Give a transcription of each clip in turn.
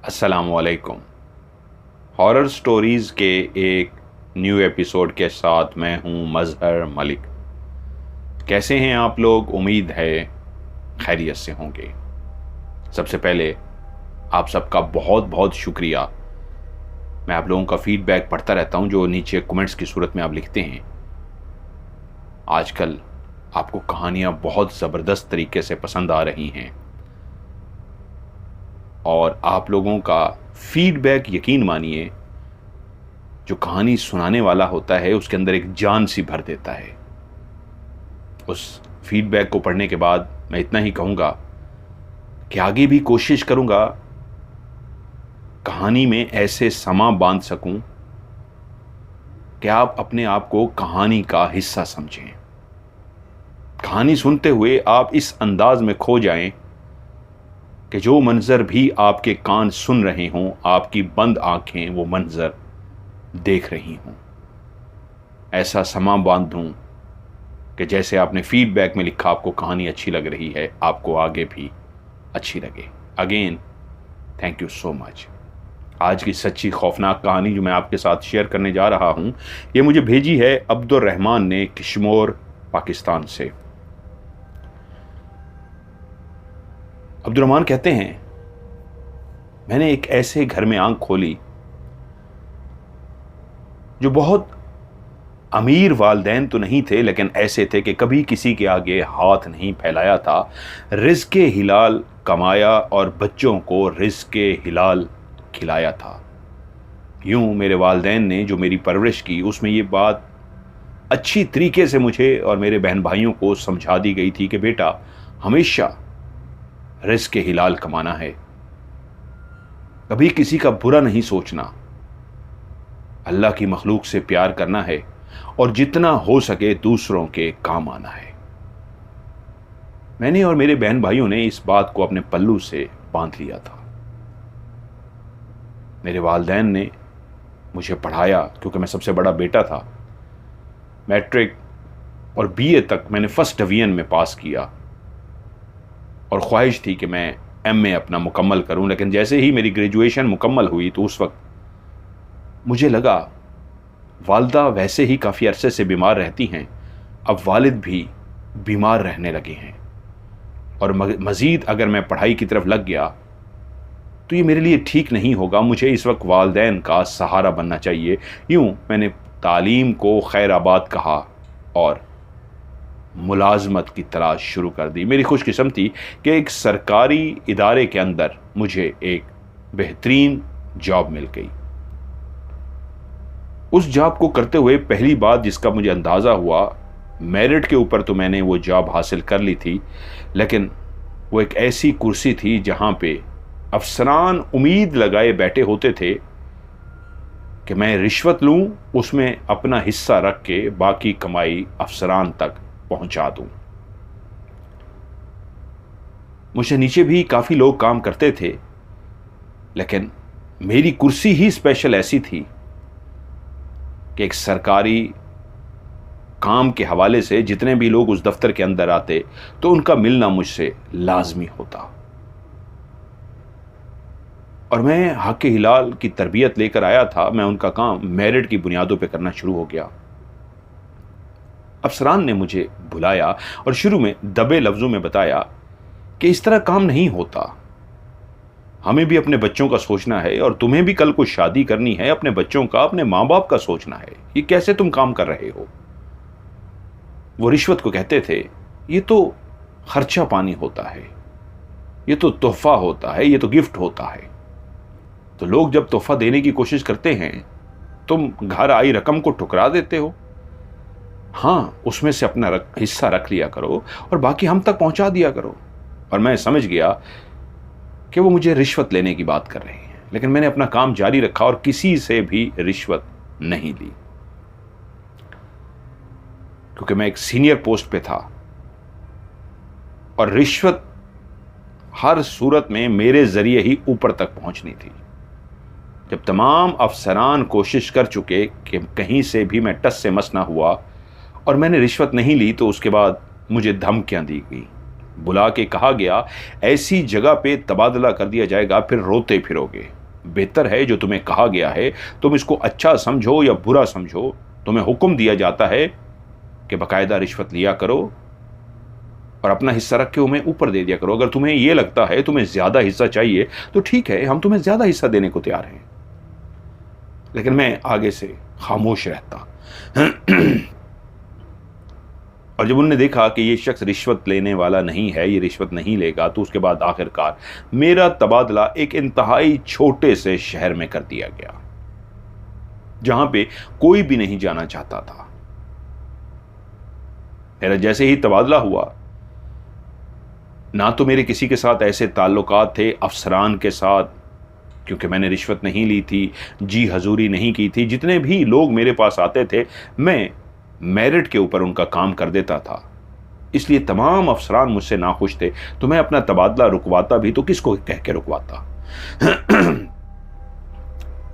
अस्सलामुअलैकुम। Horror stories के एक न्यू एपिसोड के साथ मैं हूं मज़हर मलिक। कैसे हैं आप लोग? उम्मीद है खैरियत से होंगे। सबसे पहले आप सबका बहुत बहुत शुक्रिया। मैं आप लोगों का फीडबैक पढ़ता रहता हूं जो नीचे कमेंट्स की सूरत में आप लिखते हैं। आजकल आपको कहानियां बहुत ज़बरदस्त तरीके से पसंद आ रही हैं और आप लोगों का फीडबैक, यकीन मानिए, जो कहानी सुनाने वाला होता है उसके अंदर एक जान सी भर देता है। उस फीडबैक को पढ़ने के बाद मैं इतना ही कहूँगा कि आगे भी कोशिश करूँगा कहानी में ऐसे समा बांध सकूं कि आप अपने आप को कहानी का हिस्सा समझें। कहानी सुनते हुए आप इस अंदाज में खो जाएं कि जो मंजर भी आपके कान सुन रहे हों, आपकी बंद आंखें वो मंजर देख रही हों। ऐसा समा बांध दूं कि जैसे आपने फीडबैक में लिखा आपको कहानी अच्छी लग रही है, आपको आगे भी अच्छी लगे। Again thank you so much. आज की सच्ची खौफनाक कहानी जो मैं आपके साथ शेयर करने जा रहा हूं, ये मुझे भेजी है अब्दुर रहमान ने किश्तवाड़, पाकिस्तान से। अब्दुर रहमान कहते हैं, मैंने एक ऐसे घर में आंख खोली जो बहुत अमीर वालदैन तो नहीं थे, लेकिन ऐसे थे कि कभी किसी के आगे हाथ नहीं फैलाया था। रिज़्क़े हिलाल कमाया और बच्चों को रिज़्क़े हिलाल खिलाया था। यूं मेरे वालदैन ने जो मेरी परवरिश की, उसमें ये बात अच्छी तरीके से मुझे और मेरे बहन भाइयों को समझा दी गई थी कि बेटा, हमेशा रिज़्क़े हिलाल कमाना है, कभी किसी का बुरा नहीं सोचना, अल्लाह की मखलूक से प्यार करना है और जितना हो सके दूसरों के काम आना है। मैंने और मेरे बहन भाइयों ने इस बात को अपने पल्लू से बांध लिया था। मेरे वालिदैन ने मुझे पढ़ाया क्योंकि मैं सबसे बड़ा बेटा था। मैट्रिक और बीए तक मैंने फर्स्ट डिवीजन में पास किया और ख्वाहिश थी कि मैं एमए अपना मुकम्मल करूं। लेकिन जैसे ही मेरी ग्रेजुएशन मुकम्मल हुई तो उस वक्त मुझे लगा वालदा वैसे ही काफ़ी अरसे से बीमार रहती हैं, अब वालिद भी बीमार रहने लगे हैं और मज़ीद अगर मैं पढ़ाई की तरफ लग गया तो ये मेरे लिए ठीक नहीं होगा। मुझे इस वक्त वालिदैन का सहारा बनना चाहिए। यूं मैंने तालीम को खैराबाद कहा और मुलाजमत की तलाश शुरू कर दी। मेरी खुशकिस्मती कि एक सरकारी इदारे के अंदर मुझे एक बेहतरीन जॉब मिल गई। उस जॉब को करते हुए पहली बात जिसका मुझे अंदाज़ा हुआ, मेरिट के ऊपर तो मैंने वो जॉब हासिल कर ली थी, लेकिन वो एक ऐसी कुर्सी थी जहाँ पे अफसरान उम्मीद लगाए बैठे होते थे कि मैं रिश्वत लूँ, उसमें अपना हिस्सा रख के बाकी कमाई अफसरान तक पहुंचा दूं। मुझे नीचे भी काफ़ी लोग काम करते थे, लेकिन मेरी कुर्सी ही स्पेशल ऐसी थी कि एक सरकारी काम के हवाले से जितने भी लोग उस दफ्तर के अंदर आते तो उनका मिलना मुझसे लाजमी होता और मैं हक हिलाल की तरबियत लेकर आया था। मैं उनका काम मेरिट की बुनियादों पर करना शुरू हो गया। अफसरान ने मुझे बुलाया और शुरू में दबे लफ्ज़ों में बताया कि इस तरह काम नहीं होता, हमें भी अपने बच्चों का सोचना है और तुम्हें भी कल को शादी करनी है, अपने बच्चों का, अपने माँ बाप का सोचना है। ये कैसे तुम काम कर रहे हो? वो रिश्वत को कहते थे, ये तो खर्चा पानी होता है, ये तो तोहफा होता है, ये तो गिफ्ट होता है। तो लोग जब तोहफा देने की कोशिश करते हैं तुम घर आई रकम को ठुकरा देते हो। हाँ, उसमें से अपना हिस्सा रख लिया करो और बाकी हम तक पहुंचा दिया करो। और मैं समझ गया कि वो मुझे रिश्वत लेने की बात कर रहे हैं, लेकिन मैंने अपना काम जारी रखा और किसी से भी रिश्वत नहीं ली क्योंकि मैं एक सीनियर पोस्ट पे था और रिश्वत हर सूरत में मेरे जरिए ही ऊपर तक पहुंचनी थी। जब तमाम अफसरान कोशिश कर चुके कि कहीं से भी मैं टस से मस ना हुआ और मैंने रिश्वत नहीं ली, तो उसके बाद मुझे धमकियां दी गई, बुला के कहा गया, ऐसी जगह पे तबादला कर दिया जाएगा, फिर रोते फिरोगे। बेहतर है जो तुम्हें कहा गया है तुम इसको अच्छा समझो या बुरा समझो, तुम्हें हुक्म दिया जाता है कि बाकायदा रिश्वत लिया करो और अपना हिस्सा रख के उन्हें ऊपर दे दिया करो। अगर तुम्हें यह लगता है तुम्हें ज्यादा हिस्सा चाहिए तो ठीक है, हम तुम्हें ज्यादा हिस्सा देने को तैयार हैं। लेकिन मैं आगे से खामोश रहता। और जब उन्होंने देखा कि ये शख्स रिश्वत लेने वाला नहीं है, ये रिश्वत नहीं लेगा, तो उसके बाद आखिरकार मेरा तबादला एक इंतहाई छोटे से शहर में कर दिया गया जहां पे कोई भी नहीं जाना चाहता था। मेरा जैसे ही तबादला हुआ, ना तो मेरे किसी के साथ ऐसे ताल्लुकात थे अफसरान के साथ, क्योंकि मैंने रिश्वत नहीं ली थी, जी हजूरी नहीं की थी। जितने भी लोग मेरे पास आते थे मैं मेरिट के ऊपर उनका काम कर देता था, इसलिए तमाम अफसरान मुझसे नाखुश थे। तो मैं अपना तबादला रुकवाता भी तो किसको कह के रुकवाता।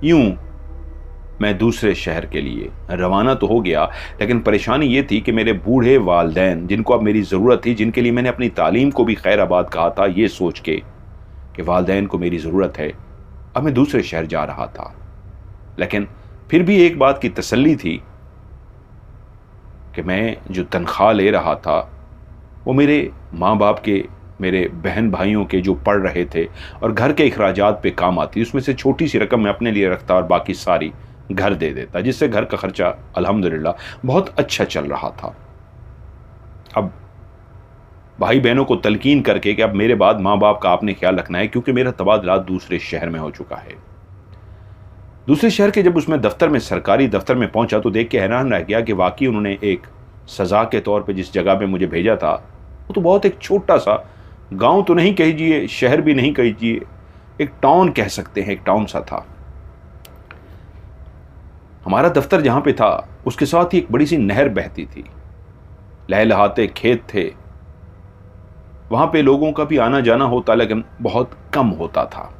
यूं मैं दूसरे शहर के लिए रवाना तो हो गया, लेकिन परेशानी यह थी कि मेरे बूढ़े वालदैन, जिनको अब मेरी ज़रूरत थी, जिनके लिए मैंने अपनी तालीम को भी खैराबाद कहा था, ये सोच के कि वालदैन को मेरी ज़रूरत है, अब मैं दूसरे शहर जा रहा था। लेकिन फिर भी एक बात की तसल्ली थी कि मैं जो तनख्वाह ले रहा था वो मेरे माँ बाप के, मेरे बहन भाइयों के जो पढ़ रहे थे और घर के अखराजात पे काम आती, उसमें से छोटी सी रकम मैं अपने लिए रखता और बाकी सारी घर दे देता, जिससे घर का खर्चा अल्हम्दुलिल्लाह बहुत अच्छा चल रहा था। अब भाई बहनों को तलकीन करके कि अब मेरे बाद माँ बाप का आपने ख्याल रखना है, क्योंकि मेरा तबादला दूसरे शहर में हो चुका है। दूसरे शहर के जब उसमें दफ्तर में, सरकारी दफ्तर में पहुंचा तो देख के हैरान रह गया कि वाकई उन्होंने एक सज़ा के तौर पे जिस जगह पे मुझे भेजा था वो तो बहुत एक छोटा सा गांव तो नहीं कहिए, शहर भी नहीं कहिए, एक टाउन कह सकते हैं, एक टाउन सा था। हमारा दफ्तर जहां पे था उसके साथ ही एक बड़ी सी नहर बहती थी, लहलहाते खेत थे, वहां पे लोगों का भी आना जाना होता लेकिन बहुत कम होता था।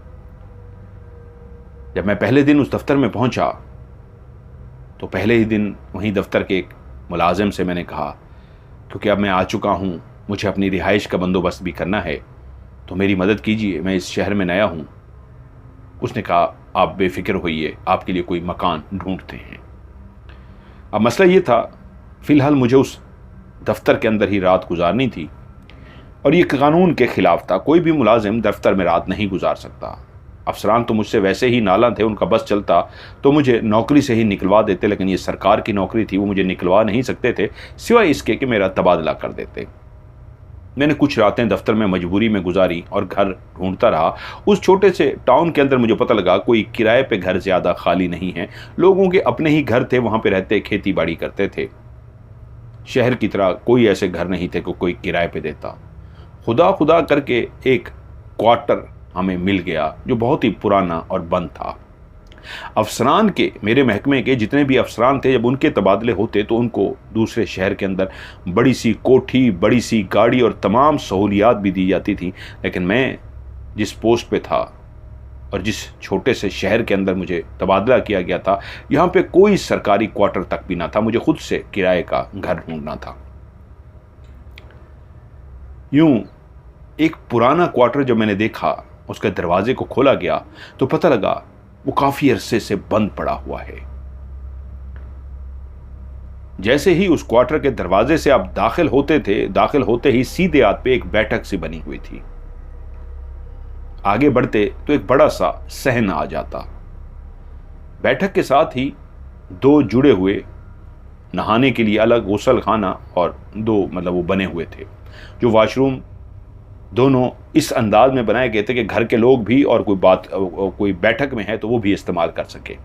जब मैं पहले दिन उस दफ्तर में पहुंचा तो पहले ही दिन वहीं दफ्तर के एक मुलाजिम से मैंने कहा, क्योंकि अब मैं आ चुका हूं, मुझे अपनी रिहाइश का बंदोबस्त भी करना है, तो मेरी मदद कीजिए, मैं इस शहर में नया हूं। उसने कहा, आप बेफिक्र होइए, आपके लिए कोई मकान ढूंढते हैं। अब मसला ये था, फिलहाल मुझे उस दफ्तर के अंदर ही रात गुजारनी थी और ये कानून के खिलाफ था, कोई भी मुलाजिम दफ्तर में रात नहीं गुजार सकता। अफसरान तो मुझसे वैसे ही नाला थे, उनका बस चलता तो मुझे नौकरी से ही निकलवा देते, लेकिन ये सरकार की नौकरी थी, वो मुझे निकलवा नहीं सकते थे सिवाय इसके कि मेरा तबादला कर देते। मैंने कुछ रातें दफ्तर में मजबूरी में गुजारी और घर ढूंढता रहा। उस छोटे से टाउन के अंदर मुझे पता लगा कोई किराए पे घर ज़्यादा खाली नहीं है, लोगों के अपने ही घर थे, वहाँ पे रहते, खेती बाड़ी करते थे। शहर की तरह कोई ऐसे घर नहीं थे कि कोई किराए पे देता। खुदा खुदा करके एक क्वार्टर हमें मिल गया जो बहुत ही पुराना और बंद था। अफसरान के, मेरे महकमे के जितने भी अफसरान थे, जब उनके तबादले होते तो उनको दूसरे शहर के अंदर बड़ी सी कोठी, बड़ी सी गाड़ी और तमाम सहूलियात भी दी जाती थी। लेकिन मैं जिस पोस्ट पे था और जिस छोटे से शहर के अंदर मुझे तबादला किया गया था, यहाँ पे कोई सरकारी क्वार्टर तक भी ना था, मुझे खुद से किराए का घर ढूंढना था। यूं एक पुराना क्वार्टर जब मैंने देखा, उसके दरवाजे को खोला गया तो पता लगा वो काफी अरसे से बंद पड़ा हुआ है। जैसे ही उस क्वार्टर के दरवाजे से आप दाखिल होते थे, दाखिल होते ही सीधे हाथ पे एक बैठक सी बनी हुई थी। आगे बढ़ते तो एक बड़ा सा सहन आ जाता। बैठक के साथ ही दो जुड़े हुए नहाने के लिए अलग गुसल खाना और दो वो बने हुए थे, जो वॉशरूम दोनों इस अंदाज में बनाए गए थे कि घर के लोग भी और कोई बैठक में है तो वो भी इस्तेमाल कर सके।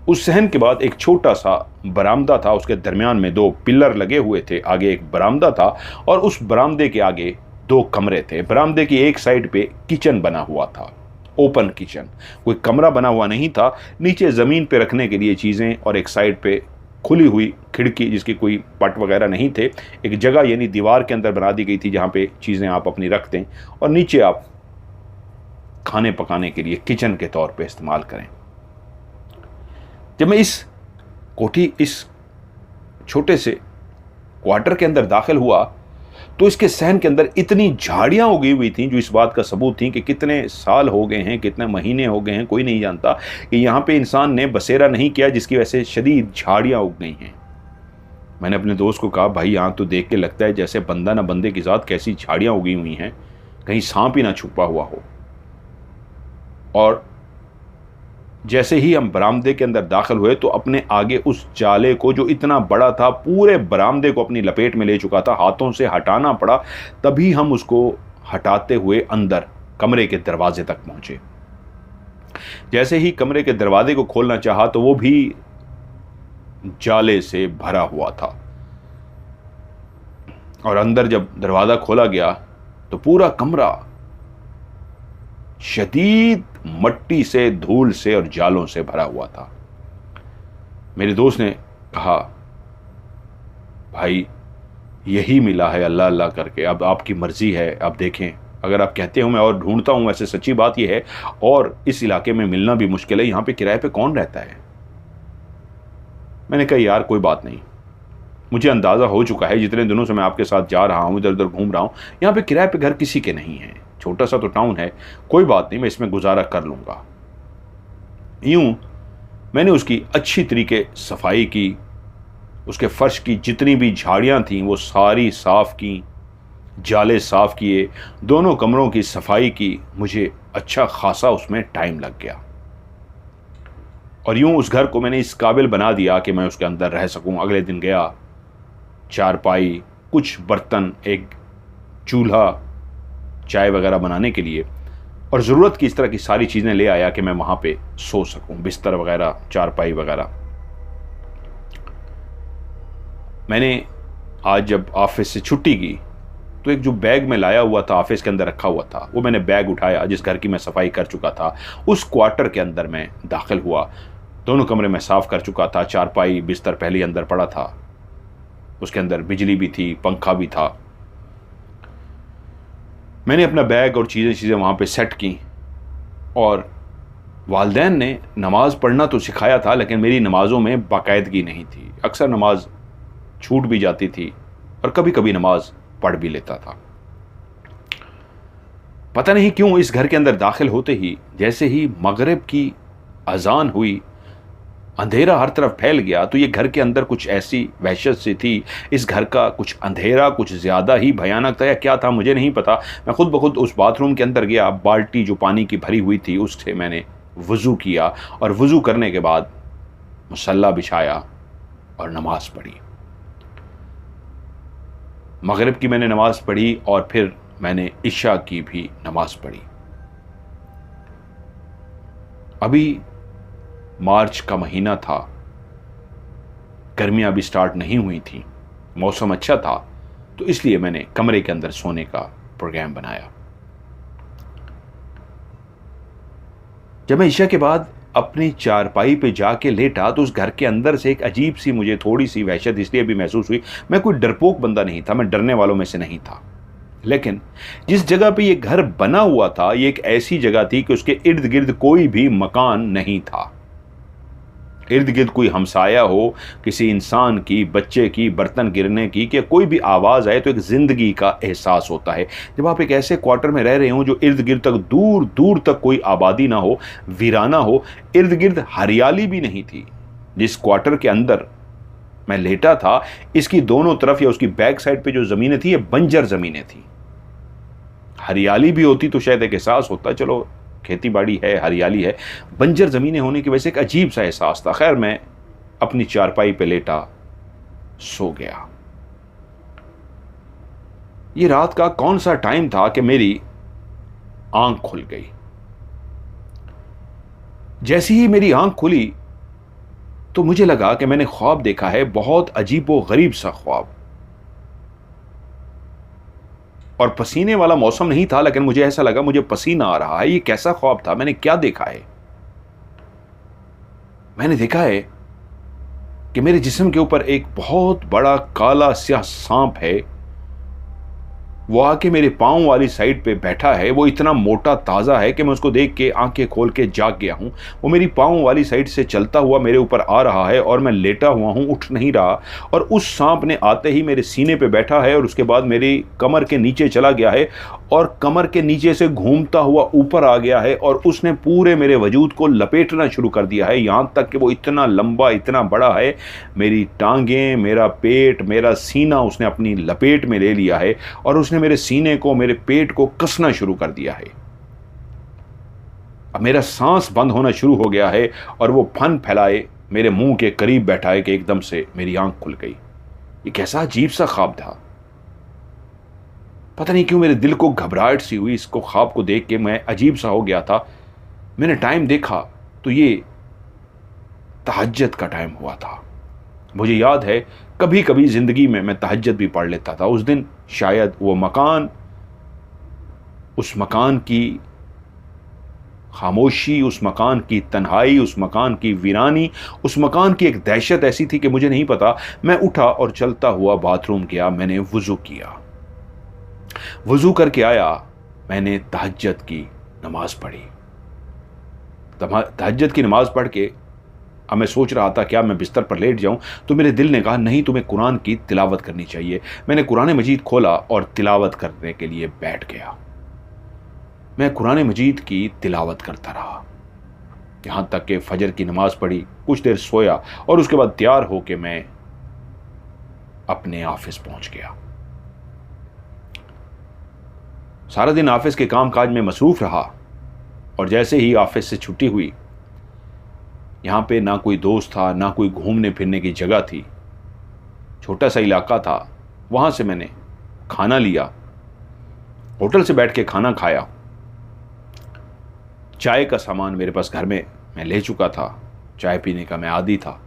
उस सहन के बाद एक छोटा सा बरामदा था, उसके दरमियान में दो पिलर लगे हुए थे, आगे एक बरामदा था और उस बरामदे के आगे दो कमरे थे। बरामदे की एक साइड पे किचन बना हुआ था, ओपन किचन, कोई कमरा बना हुआ नहीं था, नीचे ज़मीन पे रखने के लिए चीज़ें और एक साइड पे खुली हुई खिड़की जिसकी कोई पट वगैरह नहीं थे, एक जगह यानी दीवार के अंदर बना दी गई थी जहाँ पे चीज़ें आप अपनी रख दें और नीचे आप खाने पकाने के लिए किचन के तौर पे इस्तेमाल करें। जब मैं इस छोटे से क्वार्टर के अंदर दाखिल हुआ तो इसके सहन के अंदर इतनी झाड़ियां उगी हुई थी, जो इस बात का सबूत थी कि कितने साल हो गए हैं, कितने महीने हो गए हैं, कोई नहीं जानता कि यहाँ पे इंसान ने बसेरा नहीं किया, जिसकी वजह से शदीद झाड़ियां उग गई हैं। मैंने अपने दोस्त को कहा, भाई यहाँ तो देख के लगता है जैसे बंदा ना बंदे के साथ कैसी झाड़ियां उगी हुई हैं, कहीं सांप ही ना छुपा हुआ हो। और जैसे ही हम बरामदे के अंदर दाखिल हुए तो अपने आगे उस जाले को, जो इतना बड़ा था, पूरे बरामदे को अपनी लपेट में ले चुका था, हाथों से हटाना पड़ा, तभी हम उसको हटाते हुए अंदर कमरे के दरवाजे तक पहुंचे। जैसे ही कमरे के दरवाजे को खोलना चाहा तो वो भी जाले से भरा हुआ था, और अंदर जब दरवाजा खोला गया तो पूरा कमरा शदीद मट्टी से, धूल से और जालों से भरा हुआ था। मेरे दोस्त ने कहा, भाई यही मिला है अल्लाह अल्लाह करके, अब आपकी मर्जी है, अब देखें, अगर आप कहते हो मैं और ढूंढता हूं। वैसे सच्ची बात यह है, और इस इलाके में मिलना भी मुश्किल है, यहां पे किराए पे कौन रहता है। मैंने कहा, यार कोई बात नहीं, मुझे अंदाज़ा हो चुका है, जितने दिनों से मैं आपके साथ जा रहा हूं, इधर उधर घूम रहा हूं, यहाँ पे किराए पे घर किसी के नहीं है, छोटा सा तो टाउन है, कोई बात नहीं, मैं इसमें गुजारा कर लूंगा। यूं मैंने उसकी अच्छी तरीके सफाई की, उसके फर्श की जितनी भी झाड़ियां थीं वो सारी साफ की, जाले साफ किए, दोनों कमरों की सफाई की। मुझे अच्छा खासा उसमें टाइम लग गया, और यूं उस घर को मैंने इस काबिल बना दिया कि मैं उसके अंदर रह सकूं। अगले दिन गया, चारपाई, कुछ बर्तन, एक चूल्हा चाय वगैरह बनाने के लिए, और ज़रूरत की इस तरह की सारी चीज़ें ले आया कि मैं वहाँ पे सो सकूं, बिस्तर वगैरह, चारपाई वगैरह। मैंने आज जब ऑफिस से छुट्टी की तो एक जो बैग में लाया हुआ था, ऑफिस के अंदर रखा हुआ था, वो मैंने बैग उठाया, जिस घर की मैं सफाई कर चुका था उस क्वार्टर के अंदर मैं दाखिल हुआ। दोनों कमरे में साफ़ कर चुका था, चारपाई बिस्तर पहले अंदर पड़ा था, उसके अंदर बिजली भी थी, पंखा भी था। मैंने अपना बैग और चीज़ें वहाँ पे सेट की, और वालिदैन ने नमाज़ पढ़ना तो सिखाया था, लेकिन मेरी नमाज़ों में बाकायदगी नहीं थी। अक्सर नमाज छूट भी जाती थी, और कभी कभी नमाज पढ़ भी लेता था। पता नहीं क्यों इस घर के अंदर दाखिल होते ही, जैसे ही मगरिब की अजान हुई, अंधेरा हर तरफ फैल गया। तो ये घर के अंदर कुछ ऐसी वहशत सी थी, इस घर का कुछ अंधेरा कुछ ज़्यादा ही भयानक था, या क्या था मुझे नहीं पता। मैं खुद ब खुद उस बाथरूम के अंदर गया, बाल्टी जो पानी की भरी हुई थी उससे मैंने वज़ू किया, और वज़ू करने के बाद मुसल्ला बिछाया और नमाज़ पढ़ी। मगरिब की मैंने नमाज़ पढ़ी, और फिर मैंने इशा की भी नमाज़ पढ़ी। अभी मार्च का महीना था, गर्मियां अभी स्टार्ट नहीं हुई थी, मौसम अच्छा था, तो इसलिए मैंने कमरे के अंदर सोने का प्रोग्राम बनाया। जब मैं ईशा के बाद अपनी चारपाई पे जाके लेटा तो उस घर के अंदर से एक अजीब सी, मुझे थोड़ी सी वहशत इसलिए भी महसूस हुई। मैं कोई डरपोक बंदा नहीं था, मैं डरने वालों में से नहीं था, लेकिन जिस जगह पे ये घर बना हुआ था ये एक ऐसी जगह थी कि उसके इर्द गिर्द कोई भी मकान नहीं था। इर्द गिर्द कोई हमसाया हो, किसी इंसान की, बच्चे की, बर्तन गिरने की, कि कोई भी आवाज़ आए तो एक ज़िंदगी का एहसास होता है। जब आप एक ऐसे क्वार्टर में रह रहे हो जो इर्द गिर्द तक, दूर दूर तक कोई आबादी ना हो, वीराना हो, इर्द गिर्द हरियाली भी नहीं थी। जिस क्वार्टर के अंदर मैं लेटा था, इसकी दोनों तरफ या उसकी बैक साइड पे जो ज़मीनें थी, ये बंजर ज़मीनें थी। हरियाली भी होती तो शायद एक एहसास होता, चलो खेती बाड़ी है, हरियाली है। बंजर ज़मीनें होने की वजह से एक अजीब सा एहसास था। खैर, मैं अपनी चारपाई पे लेटा सो गया। ये रात का कौन सा टाइम था कि मेरी आंख खुल गई। जैसी ही मेरी आंख खुली तो मुझे लगा कि मैंने ख्वाब देखा है, बहुत अजीबो गरीब सा ख्वाब। और पसीने वाला मौसम नहीं था, लेकिन मुझे ऐसा लगा मुझे पसीना आ रहा है। ये कैसा ख्वाब था, मैंने क्या देखा है? मैंने देखा है कि मेरे जिस्म के ऊपर एक बहुत बड़ा काला स्याह सांप है, वो आके मेरे पाँव वाली साइड पे बैठा है। वो इतना मोटा ताज़ा है कि मैं उसको देख के आंखें खोल के जाग गया हूँ। वो मेरी पाँव वाली साइड से चलता हुआ मेरे ऊपर आ रहा है और मैं लेटा हुआ हूँ, उठ नहीं रहा। और उस सांप ने आते ही मेरे सीने पे बैठा है और उसके बाद मेरी कमर के नीचे चला गया है और कमर के नीचे से घूमता हुआ ऊपर आ गया है और उसने पूरे मेरे वजूद को लपेटना शुरू कर दिया है, यहाँ तक कि वो इतना लंबा, इतना बड़ा है। मेरी टांगें, मेरा पेट, मेरा सीना उसने अपनी लपेट में ले लिया है और उसने मेरे सीने को, मेरे पेट को कसना शुरू कर दिया है। अब मेरा सांस बंद होना शुरू हो गया है और वो फन फैलाए मेरे मुंह के करीब बैठा है कि एकदम से मेरी आंख खुल गई। ये कैसा अजीब सा ख्वाब था। पता नहीं क्यों मेरे दिल को घबराहट सी हुई। इसको ख्वाब को देख के मैं अजीब सा हो गया था। मैंने टाइम देखा तो ये तहज्जुद का टाइम हुआ था। मुझे याद है कभी कभी ज़िंदगी में मैं तहज्जुद भी पढ़ लेता था। उस दिन शायद वो मकान, उस मकान की खामोशी, उस मकान की तन्हाई, उस मकान की वीरानी, उस मकान की एक दहशत ऐसी थी कि मुझे नहीं पता। मैं उठा और चलता हुआ बाथरूम गया। मैंने वुज़ू किया, वुज़ू करके आया। मैंने तहज्जुद की नमाज पढ़ी। तहज्जुद की नमाज पढ़ के अब मैं सोच रहा था क्या मैं बिस्तर पर लेट जाऊं, तो मेरे दिल ने कहा नहीं, तुम्हें कुरान की तिलावत करनी चाहिए। मैंने कुरान मजीद खोला और तिलावत करने के लिए बैठ गया। मैं कुरान मजीद की तिलावत करता रहा यहाँ तक कि फजर की नमाज पढ़ी, कुछ देर सोया और उसके बाद तैयार होकर मैं अपने ऑफिस पहुंच गया। सारा दिन ऑफिस के काम काज में मसरूफ रहा और जैसे ही ऑफिस से छुट्टी हुई, यहाँ पे ना कोई दोस्त था, ना कोई घूमने फिरने की जगह थी। छोटा सा इलाका था। वहाँ से मैंने खाना लिया, होटल से बैठ के खाना खाया। चाय का सामान मेरे पास घर में मैं ले चुका था। चाय पीने का मैं आदी था।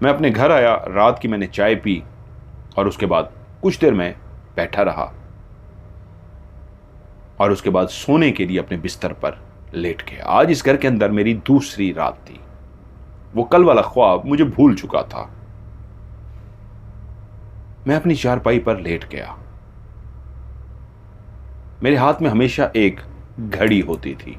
मैं अपने घर आया, रात की मैंने चाय पी और उसके बाद कुछ देर मैं बैठा रहा और उसके बाद सोने के लिए अपने बिस्तर पर लेट गया। आज इस घर के अंदर मेरी दूसरी रात थी। वो कल वाला ख्वाब मुझे भूल चुका था। मैं अपनी चारपाई पर लेट गया। मेरे हाथ में हमेशा एक घड़ी होती थी,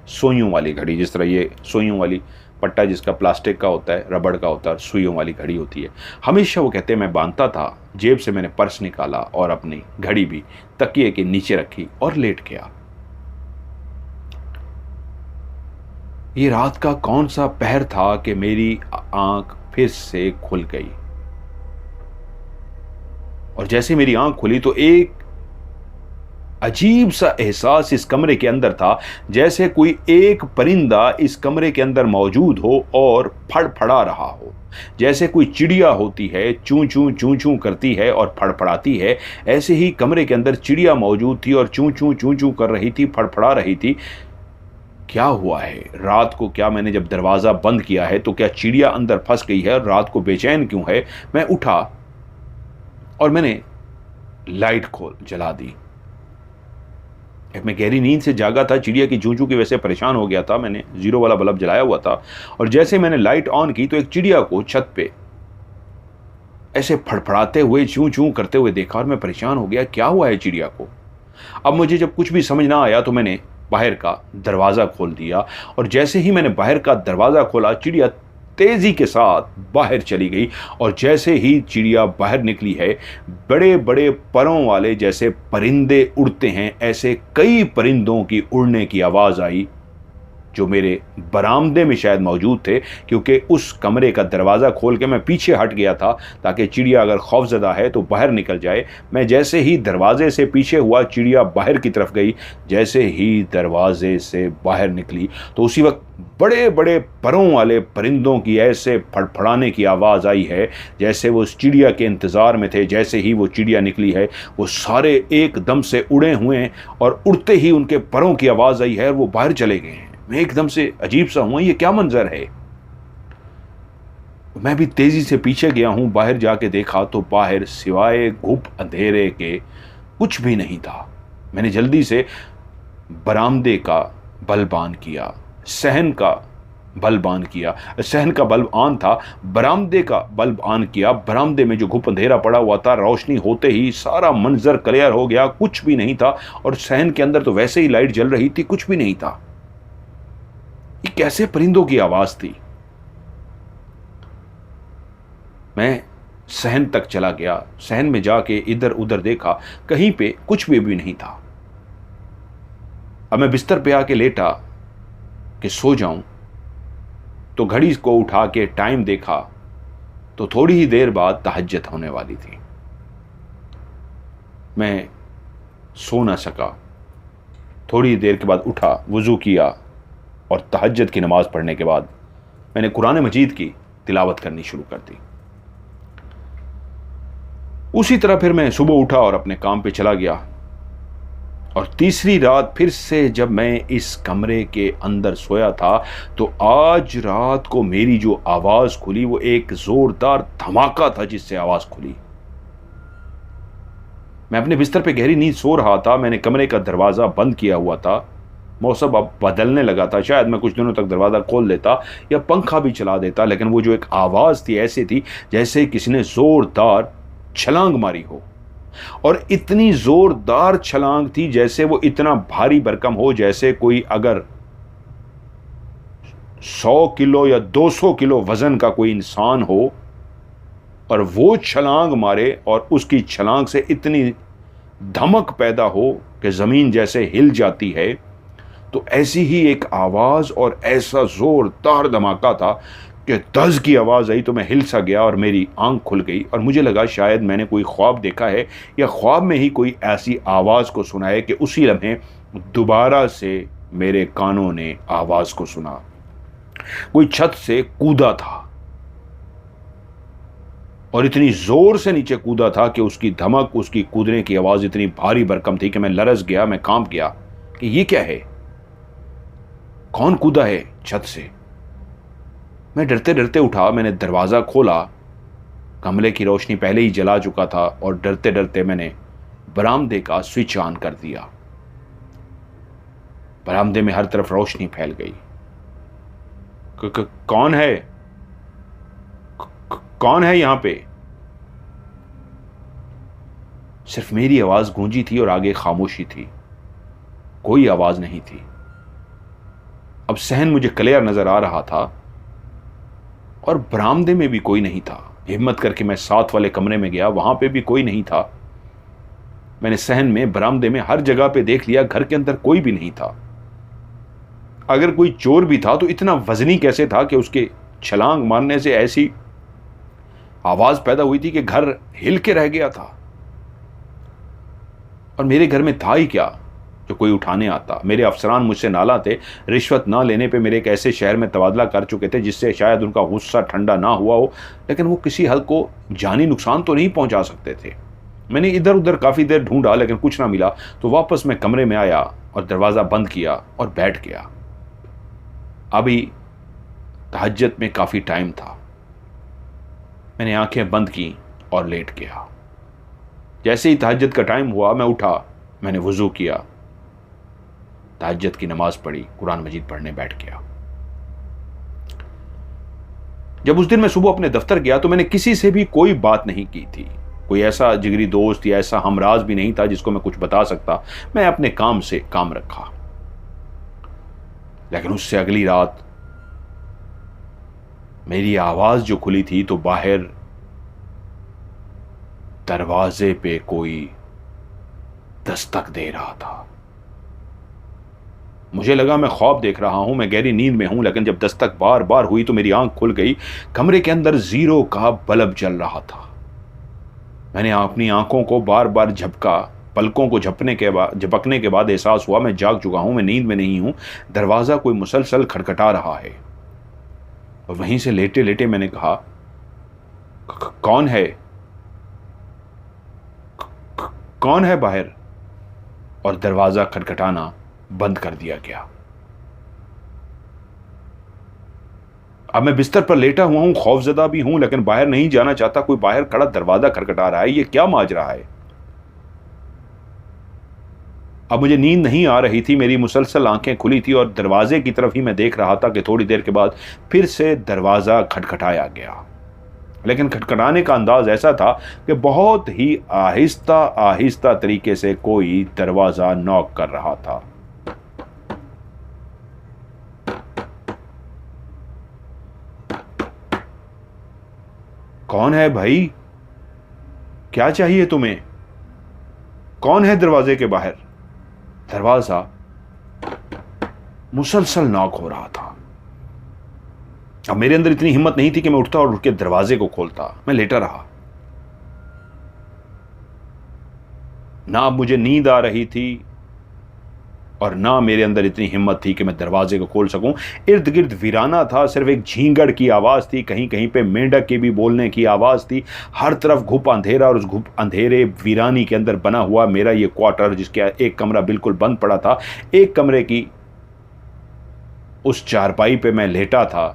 सुइयों वाली घड़ी। जिस तरह ये सुइयों वाली पट्टा जिसका प्लास्टिक का होता है, रबड़ का होता है, सुइयों वाली घड़ी होती है। हमेशा वो कहते हैं मैं बांधता था। जेब से मैंने पर्स निकाला और अपनी घड़ी भी तकिए के नीचे रखी और लेट गया। ये रात का कौन सा पहर था कि मेरी आंख फिर से खुल गई और जैसे मेरी आंख खुली तो एक अजीब सा एहसास इस कमरे के अंदर था, जैसे कोई एक परिंदा इस कमरे के अंदर मौजूद हो और फड़फड़ा रहा हो। जैसे कोई चिड़िया होती है, चूं चूं चूं चूं करती है और फड़फड़ाती है, ऐसे ही कमरे के अंदर चिड़िया मौजूद थी और चूं चूं चूं चूं कर रही थी, फड़फड़ा रही थी। क्या हुआ है रात को? क्या मैंने जब दरवाज़ा बंद किया है तो क्या चिड़िया अंदर फंस गई है और रात को बेचैन क्यों है? मैं उठा और मैंने लाइट जला दी। मैं गहरी नींद से जागा था, चिड़िया की चूं चूं की वजह से परेशान हो गया था। मैंने जीरो वाला बल्ब जलाया हुआ था और जैसे मैंने लाइट ऑन की तो एक चिड़िया को छत पे ऐसे फड़फड़ाते हुए, चूं चूं करते हुए देखा और मैं परेशान हो गया, क्या हुआ है चिड़िया को? अब मुझे जब कुछ भी समझ ना आया तो मैंने बाहर का दरवाज़ा खोल दिया और जैसे ही मैंने बाहर का दरवाज़ा खोला, चिड़िया तेज़ी के साथ बाहर चली गई और जैसे ही चिड़िया बाहर निकली है, बड़े बड़े परों वाले जैसे परिंदे उड़ते हैं, ऐसे कई परिंदों की उड़ने की आवाज़ आई जो मेरे बरामदे में शायद मौजूद थे, क्योंकि उस कमरे का दरवाज़ा खोल के मैं पीछे हट गया था ताकि चिड़िया अगर खौफजदा है तो बाहर निकल जाए। मैं जैसे ही दरवाजे से पीछे हुआ, चिड़िया बाहर की तरफ गई। जैसे ही दरवाजे से बाहर निकली तो उसी वक्त बड़े बड़े परों वाले परिंदों की ऐसे फड़फड़ाने की आवाज़ आई है जैसे वो उस चिड़िया के इंतज़ार में थे। जैसे ही वो चिड़िया निकली है, वो सारे एकदम से उड़े हुए हैं और उड़ते ही उनके परों की आवाज़ आई है और वो बाहर चले गए हैं। मैं एकदम से अजीब सा हुआ, ये क्या मंजर है? मैं भी तेजी से पीछे गया हूं। बाहर जाके देखा तो बाहर सिवाय घुप अंधेरे के कुछ भी नहीं था। मैंने जल्दी से बरामदे का बल्ब ऑन किया, सहन का बल्ब ऑन किया। सहन का बल्ब ऑन था, बरामदे का बल्ब ऑन किया। बरामदे में जो घुप अंधेरा पड़ा हुआ था, रोशनी होते ही सारा मंजर क्लियर हो गया, कुछ भी नहीं था। और सहन के अंदर तो वैसे ही लाइट जल रही थी, कुछ भी नहीं था। ये कैसे परिंदों की आवाज थी? मैं सहन तक चला गया। सहन में जाके इधर उधर देखा, कहीं पे कुछ भी नहीं था। अब मैं बिस्तर पे आके लेटा कि सो जाऊं, तो घड़ी को उठा के टाइम देखा तो थोड़ी ही देर बाद तहज्जुद होने वाली थी। मैं सो ना सका। थोड़ी देर के बाद उठा, वुजू किया और तहज्जुद की नमाज पढ़ने के बाद मैंने कुरान मजीद की तिलावत करनी शुरू कर दी। उसी तरह फिर मैं सुबह उठा और अपने काम पे चला गया। और तीसरी रात फिर से जब मैं इस कमरे के अंदर सोया था, तो आज रात को मेरी जो आवाज खुली वो एक जोरदार धमाका था जिससे आवाज खुली। मैं अपने बिस्तर पे गहरी नींद सो रहा था। मैंने कमरे का दरवाजा बंद किया हुआ था। मौसम अब बदलने लगा था। शायद मैं कुछ दिनों तक दरवाजा खोल देता या पंखा भी चला देता, लेकिन वो जो एक आवाज थी ऐसी थी जैसे किसी ने जोरदार छलांग मारी हो। और इतनी जोरदार छलांग थी जैसे वो इतना भारी भरकम हो, जैसे कोई अगर 100 किलो या 200 किलो वजन का कोई इंसान हो और वो छलांग मारे और उसकी छलांग से इतनी धमक पैदा हो कि जमीन जैसे हिल जाती है। तो ऐसी ही एक आवाज और ऐसा जोरदार धमाका था कि दज की आवाज आई तो मैं हिल सा गया और मेरी आंख खुल गई। और मुझे लगा शायद मैंने कोई ख्वाब देखा है या ख्वाब में ही कोई ऐसी आवाज को सुना है कि उसी लम्हे दोबारा से मेरे कानों ने आवाज को सुना। कोई छत से कूदा था और इतनी जोर से नीचे कूदा था कि उसकी धमक, उसकी कूदने की आवाज इतनी भारी भरकम थी कि मैं लरस गया। मैं कांप गया कि ये क्या है, कौन कूदा है छत से। मैं डरते डरते उठा। मैंने दरवाजा खोला। कमरे की रोशनी पहले ही जला चुका था और डरते डरते मैंने बरामदे का स्विच ऑन कर दिया। बरामदे में हर तरफ रोशनी फैल गई। कौन है, कौन है यहां पे? सिर्फ मेरी आवाज गूंजी थी और आगे खामोशी थी, कोई आवाज नहीं थी। अब सहन मुझे क्लियर नजर आ रहा था और बरामदे में भी कोई नहीं था। हिम्मत करके मैं साथ वाले कमरे में गया, वहां पे भी कोई नहीं था। मैंने सहन में, बरामदे में, हर जगह पे देख लिया, घर के अंदर कोई भी नहीं था। अगर कोई चोर भी था तो इतना वजनी कैसे था कि उसके छलांग मारने से ऐसी आवाज पैदा हुई थी कि घर हिल के रह गया था। और मेरे घर में था ही क्या जो कोई उठाने आता। मेरे अफसरान मुझसे नाला थे। रिश्वत ना लेने पे मेरे एक ऐसे शहर में तबादला कर चुके थे जिससे शायद उनका गुस्सा ठंडा ना हुआ हो, लेकिन वो किसी हद को जानी नुकसान तो नहीं पहुंचा सकते थे। मैंने इधर उधर काफ़ी देर ढूंढा लेकिन कुछ ना मिला, तो वापस मैं कमरे में आया और दरवाज़ा बंद किया और बैठ गया। अभी तहज्जुद में काफ़ी टाइम था। मैंने आंखें बंद की और लेट गया। जैसे ही तहज्जुद का टाइम हुआ मैं उठा, मैंने वुजू किया, तहज्जुद की नमाज पढ़ी, कुरान मजीद पढ़ने बैठ गया। जब उस दिन मैं सुबह अपने दफ्तर गया तो मैंने किसी से भी कोई बात नहीं की थी। कोई ऐसा जिगरी दोस्त या ऐसा हमराज भी नहीं था जिसको मैं कुछ बता सकता। मैं अपने काम से काम रखा। लेकिन उससे अगली रात मेरी आवाज जो खुली थी तो बाहर दरवाजे पे कोई दस्तक दे रहा था। मुझे लगा मैं ख्वाब देख रहा हूं, मैं गहरी नींद में हूं, लेकिन जब दस्तक बार बार हुई तो मेरी आंख खुल गई। कमरे के अंदर जीरो का बल्ब जल रहा था। मैंने अपनी आंखों को बार बार झपका। पलकों को झपकने के बाद एहसास हुआ मैं जाग चुका हूं, मैं नींद में नहीं हूं। दरवाजा कोई मुसलसल खटखटा रहा है। और वहीं से लेटे लेटे मैंने कहा, कौन है, कौन है बाहर? और दरवाजा खटखटाना बंद कर दिया गया। अब मैं बिस्तर पर लेटा हुआ हूं, खौफजदा भी हूं, लेकिन बाहर नहीं जाना चाहता। कोई बाहर खड़ा दरवाजा खटखटा रहा है। ये क्या माजरा है? अब मुझे नींद नहीं आ रही थी, मेरी मुसलसल आंखें खुली थी और दरवाजे की तरफ ही मैं देख रहा था कि थोड़ी देर के बाद फिर से दरवाज़ा खटखटाया गया। लेकिन खटखटाने का अंदाज ऐसा था कि बहुत ही आहिस्ता आहिस्ता तरीके से कोई दरवाज़ा नॉक कर रहा था। कौन है भाई? क्या चाहिए तुम्हें? कौन है दरवाजे के बाहर? दरवाजा मुसलसल नॉक हो रहा था। अब मेरे अंदर इतनी हिम्मत नहीं थी कि मैं उठता और उठ के दरवाजे को खोलता। मैं लेटा रहा। ना अब मुझे नींद आ रही थी और ना मेरे अंदर इतनी हिम्मत थी कि मैं दरवाजे को खोल सकूं। इर्द गिर्द वीराना था, सिर्फ एक झींगड़ की आवाज़ थी, कहीं कहीं पे मेंढक के भी बोलने की आवाज़ थी। हर तरफ घुप अंधेरा और उस घुप अंधेरे वीरानी के अंदर बना हुआ मेरा ये क्वार्टर, जिसके एक कमरा बिल्कुल बंद पड़ा था। एक कमरे की उस चारपाई पे मैं लेटा था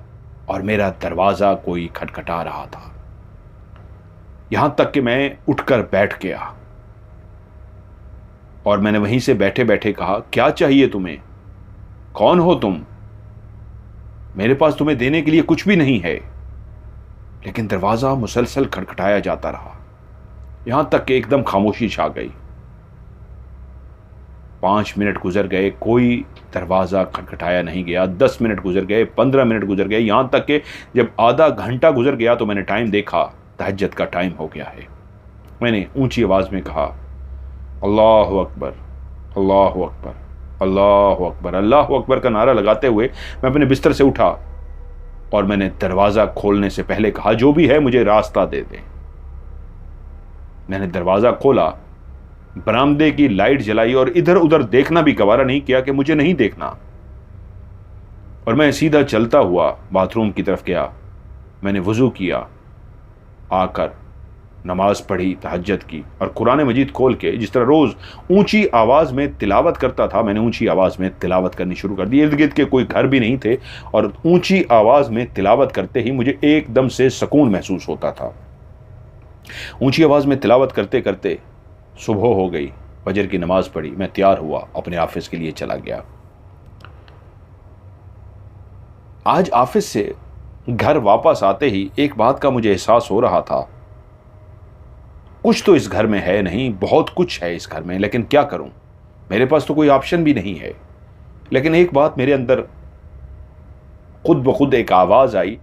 और मेरा दरवाज़ा कोई खटखटा रहा था। यहां तक कि मैं उठकर बैठ गया और मैंने वहीं से बैठे बैठे कहा, क्या चाहिए तुम्हें? कौन हो तुम? मेरे पास तुम्हें देने के लिए कुछ भी नहीं है। लेकिन दरवाजा मुसलसल खटखटाया जाता रहा, यहां तक कि एकदम खामोशी छा गई। 5 मिनट गुजर गए, कोई दरवाजा खटखटाया नहीं गया। 10 मिनट गुजर गए, 15 मिनट गुजर गए, यहां तक कि जब आधा घंटा गुजर गया तो मैंने टाइम देखा, तहज्जुद का टाइम हो गया है। मैंने ऊंची आवाज में कहा, अल्लाह अकबर, अल्लाह अकबर, अल्लाह अकबर। अल्लाह अकबर का नारा लगाते हुए मैं अपने बिस्तर से उठा और मैंने दरवाज़ा खोलने से पहले कहा, जो भी है मुझे रास्ता दे दे। मैंने दरवाज़ा खोला, बरामदे की लाइट जलाई और इधर उधर देखना भी गवारा नहीं किया कि मुझे नहीं देखना, और मैं सीधा चलता हुआ बाथरूम की तरफ गया। मैंने वज़ू किया, आकर नमाज पढ़ी तहज्जुद की, और कुरान मजीद खोल के जिस तरह रोज़ ऊंची आवाज़ में तिलावत करता था, मैंने ऊंची आवाज़ में तिलावत करनी शुरू कर दी। इर्द गिर्द के कोई घर भी नहीं थे और ऊंची आवाज़ में तिलावत करते ही मुझे एकदम से सुकून महसूस होता था। ऊंची आवाज़ में तिलावत करते करते सुबह हो गई, फजर की नमाज पढ़ी, मैं तैयार हुआ, अपने ऑफिस के लिए चला गया। आज ऑफिस से घर वापस आते ही एक बात का मुझे एहसास हो रहा था, कुछ तो इस घर में है नहीं, बहुत कुछ है इस घर में, लेकिन क्या करूं, मेरे पास तो कोई ऑप्शन भी नहीं है। लेकिन एक बात मेरे अंदर खुद ब खुद एक आवाज़ आई।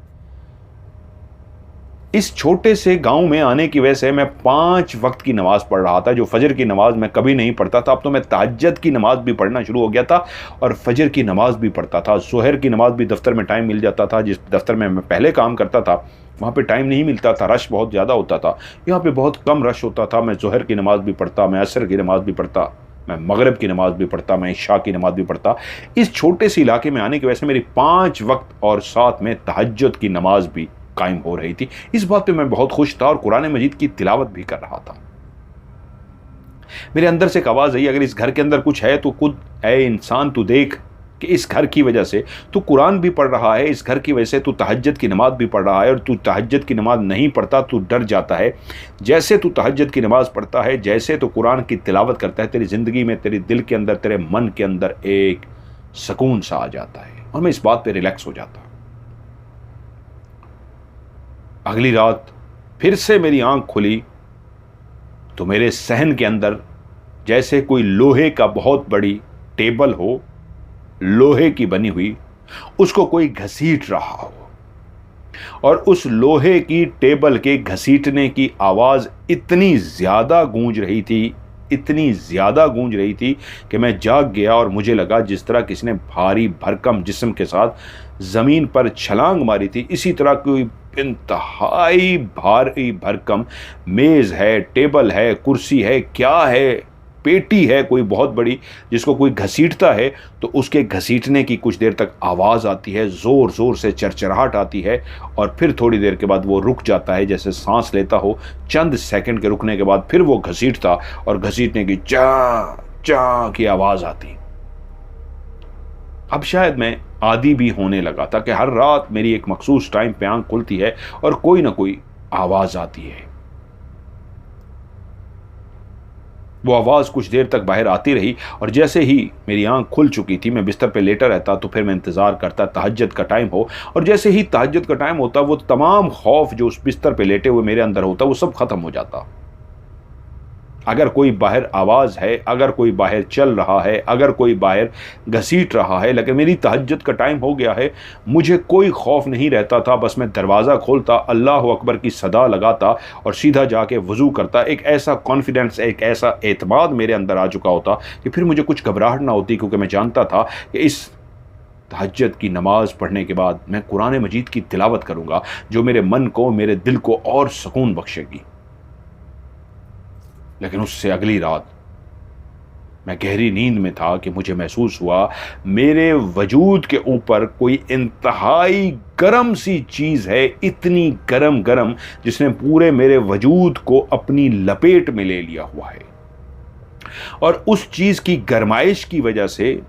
इस छोटे से गांव में आने की वजह से मैं 5 वक्त की नमाज पढ़ रहा था, जो फजर की नमाज मैं कभी नहीं पढ़ता था। अब तो मैं तहज्जुद की नमाज भी पढ़ना शुरू हो गया था और फजर की नमाज भी पढ़ता था। ज़ोहर की नमाज भी दफ्तर में टाइम मिल जाता था। जिस दफ्तर में मैं पहले काम करता था वहाँ पे टाइम नहीं मिलता था, रश बहुत ज़्यादा होता था। यहाँ पे बहुत कम रश होता था। मैं ज़ोहर की नमाज भी पढ़ता, मैं असर की नमाज भी पढ़ता, मैं मगरिब की नमाज भी पढ़ता, मैं इशा की नमाज भी पढ़ता। इस छोटे से इलाके में आने की वजह से मेरी 5 वक्त और साथ में तहज्जुद की नमाज भी कायम हो रही थी। इस बात पे मैं बहुत खुश था और कुरान मजीद की तिलावत भी कर रहा था। मेरे अंदर से एक आवाज़ आई, अगर इस घर के अंदर कुछ है तो खुद ऐ इंसान तू देख कि इस घर की वजह से तू कुरान भी पढ़ रहा है, इस घर की वजह से तू तहज्जुद की नमाज भी पढ़ रहा है, और तू तहज्जुद की नमाज नहीं पढ़ता, तू डर जाता है। जैसे तू तहज्जुद की नमाज पढ़ता है, जैसे तू कुरान की तिलावत करता है, तेरी ज़िंदगी में, तेरे दिल के अंदर, तेरे मन के अंदर एक सुकून सा आ जाता है और मैं इस बात पर रिलैक्स हो जाता। अगली रात फिर से मेरी आंख खुली तो मेरे सहन के अंदर जैसे कोई लोहे का बहुत बड़ी टेबल हो, लोहे की बनी हुई, उसको कोई घसीट रहा हो, और उस लोहे की टेबल के घसीटने की आवाज़ इतनी ज़्यादा गूंज रही थी, इतनी ज़्यादा गूंज रही थी कि मैं जाग गया और मुझे लगा जिस तरह किसी ने भारी भरकम जिस्म के साथ ज़मीन पर छलांग मारी थी, इसी तरह कोई इंतहाई भारी भरकम मेज़ है, टेबल है, कुर्सी है, क्या है, पेटी है कोई बहुत बड़ी, जिसको कोई घसीटता है तो उसके घसीटने की कुछ देर तक आवाज़ आती है, ज़ोर ज़ोर से चरचराहट आती है, और फिर थोड़ी देर के बाद वो रुक जाता है, जैसे सांस लेता हो। चंद सेकंड के रुकने के बाद फिर वो घसीटता और घसीटने की चा चा की आवाज़ आती। अब शायद मैं आदी भी होने लगा था कि हर रात मेरी एक मखसूस टाइम पे आंख खुलती है और कोई ना कोई आवाज़ आती है। वो आवाज़ कुछ देर तक बाहर आती रही और जैसे ही मेरी आंख खुल चुकी थी, मैं बिस्तर पे लेटा रहता, तो फिर मैं इंतज़ार करता तहज्जुद का टाइम हो, और जैसे ही तहज्जुद का टाइम होता, वो तमाम खौफ जो उस बिस्तर पे लेटे हुए मेरे अंदर होता, वो सब ख़त्म हो जाता। अगर कोई बाहर आवाज़ है, अगर कोई बाहर चल रहा है, अगर कोई बाहर घसीट रहा है, लेकिन मेरी तहज्जुद का टाइम हो गया है, मुझे कोई खौफ नहीं रहता था। बस मैं दरवाज़ा खोलता, अल्लाह अकबर की सदा लगाता और सीधा जाके वज़ू करता। एक ऐसा कॉन्फिडेंस, एक ऐसा एतमाद मेरे अंदर आ चुका होता कि फिर मुझे कुछ घबराहट ना होती, क्योंकि मैं जानता था कि इस तहज्जुद की नमाज़ पढ़ने के बाद मैं कुरान मजीद की तिलावत करूँगा, जो मेरे मन को, मेरे दिल को और सुकून बख्शेगी। लेकिन उससे अगली रात मैं गहरी नींद में था कि मुझे महसूस हुआ मेरे वजूद के ऊपर कोई इंतहाई गरम सी चीज़ है, इतनी गरम गरम, जिसने पूरे मेरे वजूद को अपनी लपेट में ले लिया हुआ है। और उस चीज़ की गरमाइश की वजह से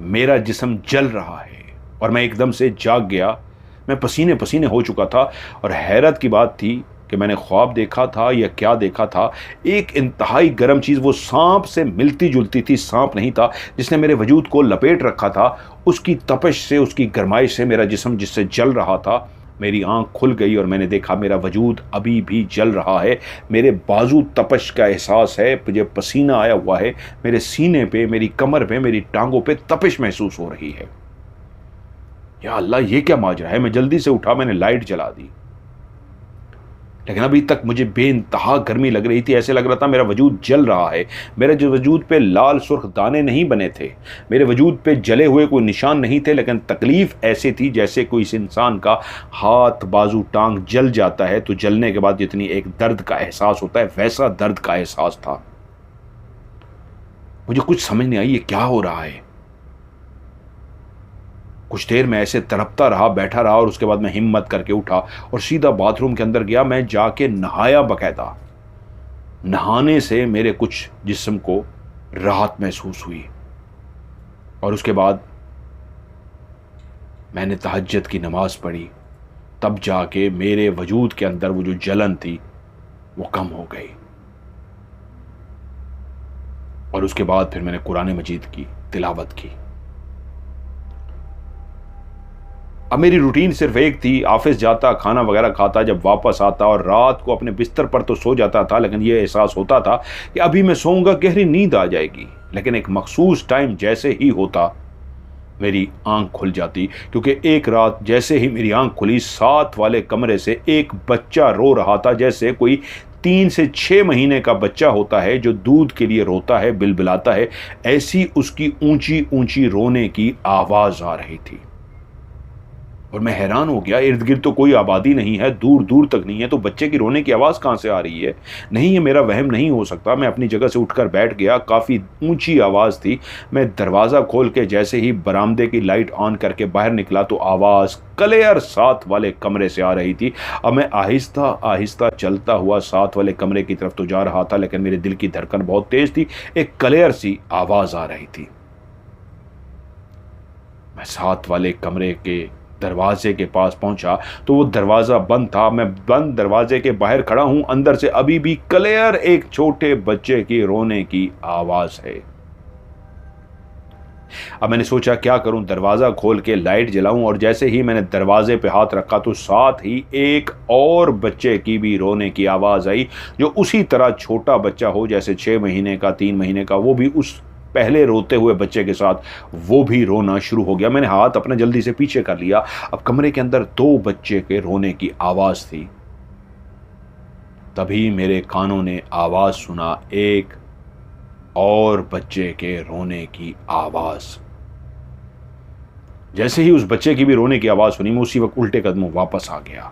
मेरा जिस्म जल रहा है और मैं एकदम से जाग गया। मैं पसीने पसीने हो चुका था और हैरत की बात थी कि मैंने ख्वाब देखा था या क्या देखा था, एक इंतहाई गर्म चीज़, वो सांप से मिलती जुलती थी, सांप नहीं था, जिसने मेरे वजूद को लपेट रखा था। उसकी तपिश से, उसकी गरमाइश से मेरा जिस्म जिससे जल रहा था, मेरी आंख खुल गई और मैंने देखा मेरा वजूद अभी भी जल रहा है। मेरे बाजू तपश का एहसास है, मुझे पसीना आया हुआ है, मेरे सीने पे, मेरी कमर पे, मेरी टांगों पे तपिश महसूस हो रही है। या अल्लाह, ये क्या माजरा है। मैं जल्दी से उठा, मैंने लाइट जला दी, लेकिन अभी तक मुझे बेइंतहा गर्मी लग रही थी। ऐसे लग रहा था मेरा वजूद जल रहा है। मेरे जो वजूद पे लाल सुर्ख दाने नहीं बने थे, मेरे वजूद पे जले हुए कोई निशान नहीं थे, लेकिन तकलीफ़ ऐसे थी जैसे कोई इस इंसान का हाथ, बाजू, टांग जल जाता है तो जलने के बाद जितनी एक दर्द का एहसास होता है, वैसा दर्द का एहसास था। मुझे कुछ समझ नहीं आई ये क्या हो रहा है। कुछ देर मैं ऐसे तड़पता रहा, बैठा रहा, और उसके बाद मैं हिम्मत करके उठा और सीधा बाथरूम के अंदर गया। मैं जाके नहाया बकायदा। नहाने से मेरे कुछ जिस्म को राहत महसूस हुई और उसके बाद मैंने तहज्जुद की नमाज पढ़ी। तब जाके मेरे वजूद के अंदर वो जो जलन थी वो कम हो गई और उसके बाद फिर मैंने कुरान मजीद की तिलावत की। अब मेरी रूटीन सिर्फ एक थी, ऑफिस जाता, खाना वगैरह खाता, जब वापस आता और रात को अपने बिस्तर पर तो सो जाता था, लेकिन ये एहसास होता था कि अभी मैं सोऊंगा, गहरी नींद आ जाएगी। लेकिन एक मखसूस टाइम जैसे ही होता मेरी आंख खुल जाती, क्योंकि एक रात जैसे ही मेरी आंख खुली, साथ वाले कमरे से एक बच्चा रो रहा था, जैसे कोई 3 से 6 महीने का बच्चा होता है जो दूध के लिए रोता है, बिलबिलाता है। ऐसी उसकी ऊंची ऊंची रोने की आवाज़ आ रही थी और मैं हैरान हो गया। इर्द गिर्द तो कोई आबादी नहीं है, दूर दूर तक नहीं है, तो बच्चे की रोने की आवाज़ कहाँ से आ रही है। नहीं, ये मेरा वहम नहीं हो सकता। मैं अपनी जगह से उठकर बैठ गया। काफ़ी ऊंची आवाज़ थी। मैं दरवाज़ा खोल के जैसे ही बरामदे की लाइट ऑन करके बाहर निकला तो आवाज़ क्लियर साथ वाले कमरे से आ रही थी। अब मैं आहिस्ता आहिस्ता चलता हुआ साथ वाले कमरे की तरफ तो जा रहा था, लेकिन मेरे दिल की धड़कन बहुत तेज़ थी। एक क्लियर सी आवाज़ आ रही थी। मैं साथ वाले कमरे के दरवाजे के पास पहुंचा तो वो दरवाज़ा बंद था। मैं बंद दरवाजे के बाहर खड़ा हूं। अंदर से अभी भी क्लियर एक छोटे बच्चे की रोने की आवाज़ है। अब मैंने सोचा क्या करूं, दरवाज़ा खोल के लाइट जलाऊं, और जैसे ही मैंने दरवाजे पे हाथ रखा तो साथ ही एक और बच्चे की भी रोने की आवाज़ आई, जो उसी तरह छोटा बच्चा हो, जैसे 6 महीने का, 3 महीने का। वो भी उस पहले रोते हुए बच्चे के साथ वो भी रोना शुरू हो गया। मैंने हाथ अपना जल्दी से पीछे कर लिया। अब कमरे के अंदर 2 बच्चे के रोने की आवाज़ थी। तभी मेरे कानों ने आवाज़ सुना, एक और बच्चे के रोने की आवाज़। जैसे ही उस बच्चे की भी रोने की आवाज़ सुनी, मैं उसी वक्त उल्टे कदमों वापस आ गया।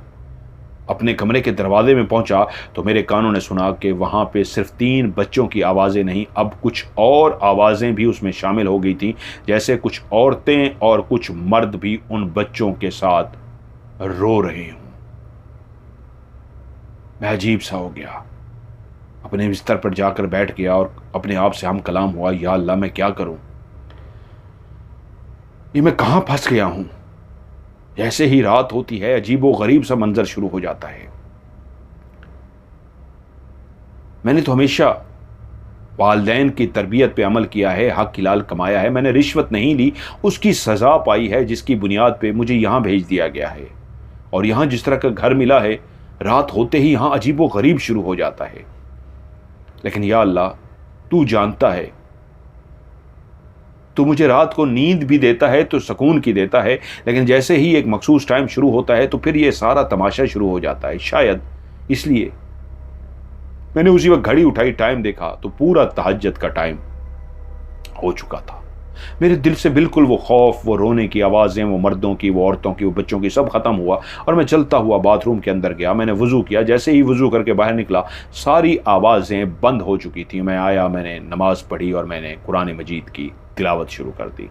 अपने कमरे के दरवाजे में पहुंचा तो मेरे कानों ने सुना कि वहां पे सिर्फ 3 बच्चों की आवाज़ें नहीं, अब कुछ और आवाज़ें भी उसमें शामिल हो गई थी, जैसे कुछ औरतें और कुछ मर्द भी उन बच्चों के साथ रो रहे हों। मैं अजीब सा हो गया। अपने बिस्तर पर जाकर बैठ गया और अपने आप से हम कलाम हुआ, या अल्लाह, मैं क्या करूं, ये मैं कहां फंस गया हूं। जैसे ही रात होती है अजीबो गरीब सा मंजर शुरू हो जाता है। मैंने तो हमेशा वालदैन की तरबियत पे अमल किया है, हक हिलाल कमाया है, मैंने रिश्वत नहीं ली, उसकी सज़ा पाई है जिसकी बुनियाद पे मुझे यहाँ भेज दिया गया है। और यहाँ जिस तरह का घर मिला है, रात होते ही यहाँ अजीबो गरीब शुरू हो जाता है। लेकिन या अल्लाह, तू जानता है, तू मुझे रात को नींद भी देता है तो सुकून की देता है, लेकिन जैसे ही एक मखसूस टाइम शुरू होता है तो फिर ये सारा तमाशा शुरू हो जाता है। शायद इसलिए मैंने उसी वक्त घड़ी उठाई, टाइम देखा तो पूरा तहज्जुद का टाइम हो चुका था। मेरे दिल से बिल्कुल वो खौफ, वो रोने की आवाज़ें, वो मर्दों की, वो औरतों की, वो बच्चों की, सब ख़त्म हुआ और मैं चलता हुआ बाथरूम के अंदर गया। मैंने वज़ू किया, जैसे ही वज़ू करके बाहर निकला सारी आवाज़ें बंद हो चुकी थी। मैं आया, मैंने नमाज़ पढ़ी और मैंने कुरान मजीद की तिलावत शुरू कर दी।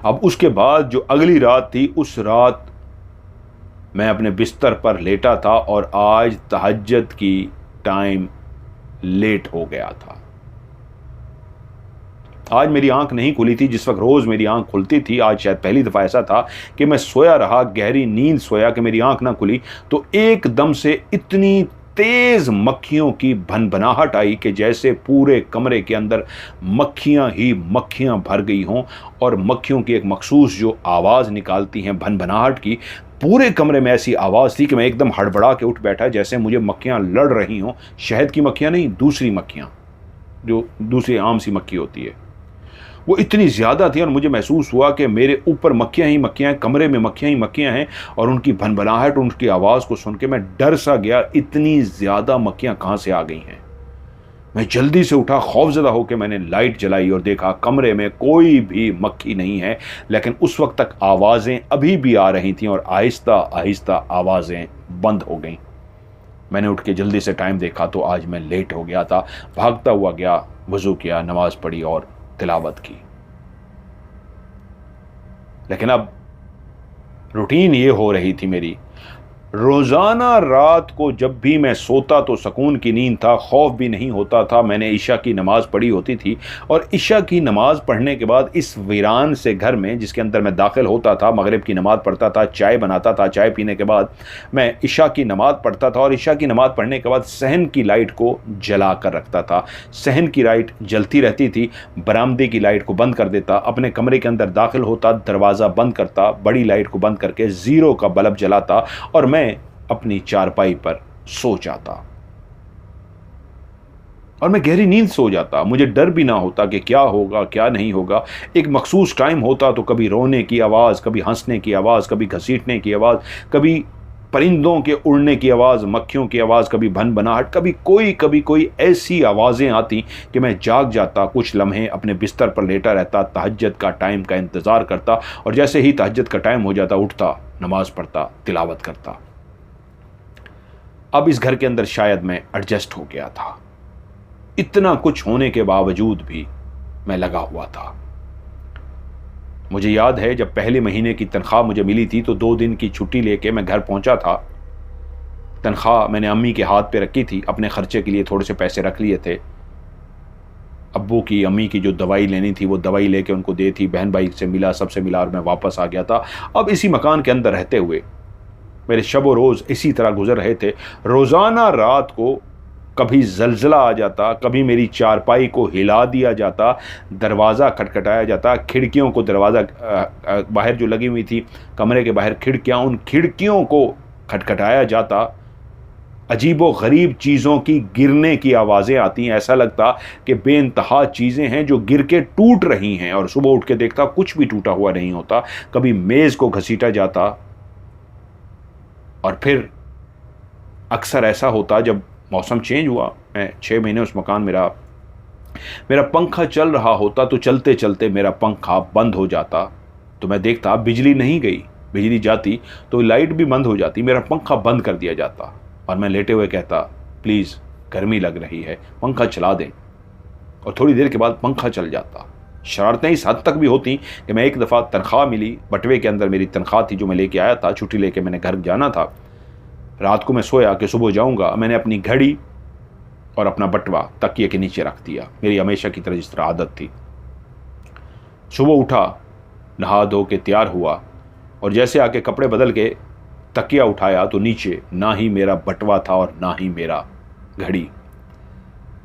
अब उसके बाद जो अगली रात थी, उस रात मैं अपने बिस्तर पर लेटा था और आज तहज्जुद की टाइम लेट हो गया था। आज मेरी आंख नहीं खुली थी जिस वक्त रोज़ मेरी आंख खुलती थी। आज शायद पहली दफ़ा ऐसा था कि मैं सोया रहा, गहरी नींद सोया कि मेरी आंख ना खुली तो एकदम से इतनी तेज़ मक्खियों की भनभनाहट आई कि जैसे पूरे कमरे के अंदर मक्खियाँ ही मक्खियाँ भर गई हों। और मक्खियों की एक मखसूस जो आवाज़ निकालती हैं भनभनाहट की, पूरे कमरे में ऐसी आवाज़ थी कि मैं एकदम हड़बड़ा के उठ बैठा, जैसे मुझे मक्खियाँ लड़ रही हों। शहद की मक्खियाँ नहीं, दूसरी मक्खियाँ, जो दूसरी आम सी मक्खी होती है, वो इतनी ज़्यादा थी और मुझे महसूस हुआ कि मेरे ऊपर मक्खियाँ ही मक्खियाँ हैं, कमरे में मक्खियाँ ही मक्खियाँ हैं। और उनकी भनभनाहट, उनकी आवाज़ को सुन के मैं डर सा गया, इतनी ज़्यादा मक्खियाँ कहाँ से आ गई हैं। मैं जल्दी से उठा, खौफजदा होकर मैंने लाइट जलाई और देखा कमरे में कोई भी मक्खी नहीं है। लेकिन उस वक्त तक आवाज़ें अभी भी आ रही थीं और आहिस्ता आहिस्ता आवाज़ें बंद हो गईं। मैंने उठ के जल्दी से टाइम देखा तो आज मैं लेट हो गया था। भागता हुआ गया, वज़ू किया, नमाज़ पढ़ी और तिलावत की। लेकिन अब रूटीन ये हो रही थी मेरी, रोज़ाना रात को जब भी मैं सोता तो सुकून की नींद था, खौफ भी नहीं होता था। मैंने इशा की नमाज़ पढ़ी होती थी और इशा की नमाज़ पढ़ने के बाद इस वीरान से घर में जिसके अंदर मैं दाखिल होता था, मगरिब की नमाज़ पढ़ता था, चाय बनाता था, चाय पीने के बाद मैं इशा की नमाज़ पढ़ता था और इशा की नमाज़ पढ़ने के बाद सहन की लाइट को जला कर रखता था। सहन की लाइट जलती रहती थी, बरामदे की लाइट को बंद कर देता, अपने कमरे के अंदर दाखिल होता, दरवाज़ा बंद करता, बड़ी लाइट को बंद करके ज़ीरो का बल्ब जलाता और मैं अपनी चारपाई पर सो जाता और मैं गहरी नींद सो जाता। मुझे डर भी ना होता कि क्या होगा क्या नहीं होगा। एक मखसूस टाइम होता तो कभी रोने की आवाज़, कभी हंसने की आवाज़, कभी घसीटने की आवाज़, कभी परिंदों के उड़ने की आवाज़, मक्खियों की आवाज़, कभी भनभनाहट, कभी कोई ऐसी आवाज़ें आती कि मैं जाग जाता। कुछ लम्हे अपने बिस्तर पर लेटा रहता, तहज्जुद का टाइम का इंतज़ार करता और जैसे ही तहज्जुद का टाइम हो जाता उठता, नमाज़ पढ़ता, तिलावत करता। अब इस घर के अंदर शायद मैं एडजस्ट हो गया था। इतना कुछ होने के बावजूद भी मैं लगा हुआ था। मुझे याद है जब पहले महीने की तनख्वाह मुझे मिली थी तो 2 दिन की छुट्टी लेके मैं घर पहुंचा था। तनख्वाह मैंने अम्मी के हाथ पे रखी थी, अपने खर्चे के लिए थोड़े से पैसे रख लिए थे। अब्बू की, अम्मी की जो दवाई लेनी थी वो दवाई लेके उनको दे थी। बहन भाई से मिला, सबसे मिला और मैं वापस आ गया था। अब इसी मकान के अंदर रहते हुए मेरे शब व रोज़ इसी तरह गुजर रहे थे। रोज़ाना रात को कभी जलजला आ जाता, कभी मेरी चारपाई को हिला दिया जाता, दरवाज़ा खटखटाया जाता, खिड़कियों को, दरवाज़ा बाहर जो लगी हुई थी कमरे के बाहर खिड़कियाँ, उन खिड़कियों को खटखटाया जाता। अजीबो गरीब चीज़ों की गिरने की आवाज़ें आती हैं। ऐसा लगता कि बेइंतहा चीज़ें हैं जो गिर के टूट रही हैं और सुबह उठ के देखता कुछ भी टूटा हुआ नहीं होता। कभी मेज़ को घसीटा जाता और फिर अक्सर ऐसा होता जब मौसम चेंज हुआ, मैं 6 महीने उस मकान मेरा पंखा चल रहा होता तो चलते चलते मेरा पंखा बंद हो जाता तो मैं देखता बिजली नहीं गई, बिजली जाती तो लाइट भी बंद हो जाती, मेरा पंखा बंद कर दिया जाता और मैं लेटे हुए कहता प्लीज़ गर्मी लग रही है, पंखा चला दें। और थोड़ी देर के बाद पंखा चल जाता। शरारतें इस हद तक भी होती कि मैं एक दफ़ा तनख्वाह मिली, बटवे के अंदर मेरी तनख्वाह थी जो मैं लेके आया था, छुट्टी लेके मैंने घर जाना था। रात को मैं सोया कि सुबह जाऊंगा, मैंने अपनी घड़ी और अपना बटवा तकिए के नीचे रख दिया, मेरी हमेशा की तरह जिस तरह आदत थी। सुबह उठा, नहा धो के तैयार हुआ और जैसे आके कपड़े बदल के तकिया उठाया तो नीचे ना ही मेरा बटवा था और ना ही मेरा घड़ी।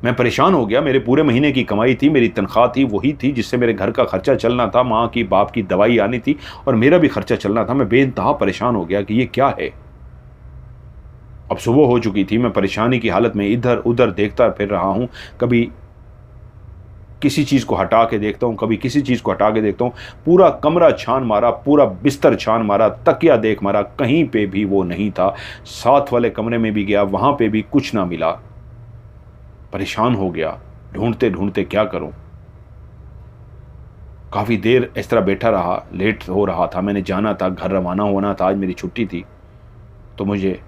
मैं परेशान हो गया। मेरे पूरे महीने की कमाई थी, मेरी तनख्वाह थी, वही थी जिससे मेरे घर का खर्चा चलना था, माँ की बाप की दवाई आनी थी और मेरा भी खर्चा चलना था। मैं बेइंतहा परेशान हो गया कि ये क्या है। अब सुबह हो चुकी थी, मैं परेशानी की हालत में इधर उधर देखता फिर रहा हूँ। कभी किसी चीज़ को हटा के देखता हूँ, कभी किसी चीज़ को हटा के देखता हूँ। पूरा कमरा छान मारा, पूरा बिस्तर छान मारा, तकिया देख मारा, कहीं पे भी वो नहीं था। साथ वाले कमरे में भी गया, वहाँ पे भी कुछ ना मिला। परेशान हो गया, ढूंढते ढूंढते क्या करूं। काफ़ी देर इस तरह बैठा रहा, लेट हो रहा था, मैंने जाना था, घर रवाना होना था, आज मेरी छुट्टी थी। तो मुझे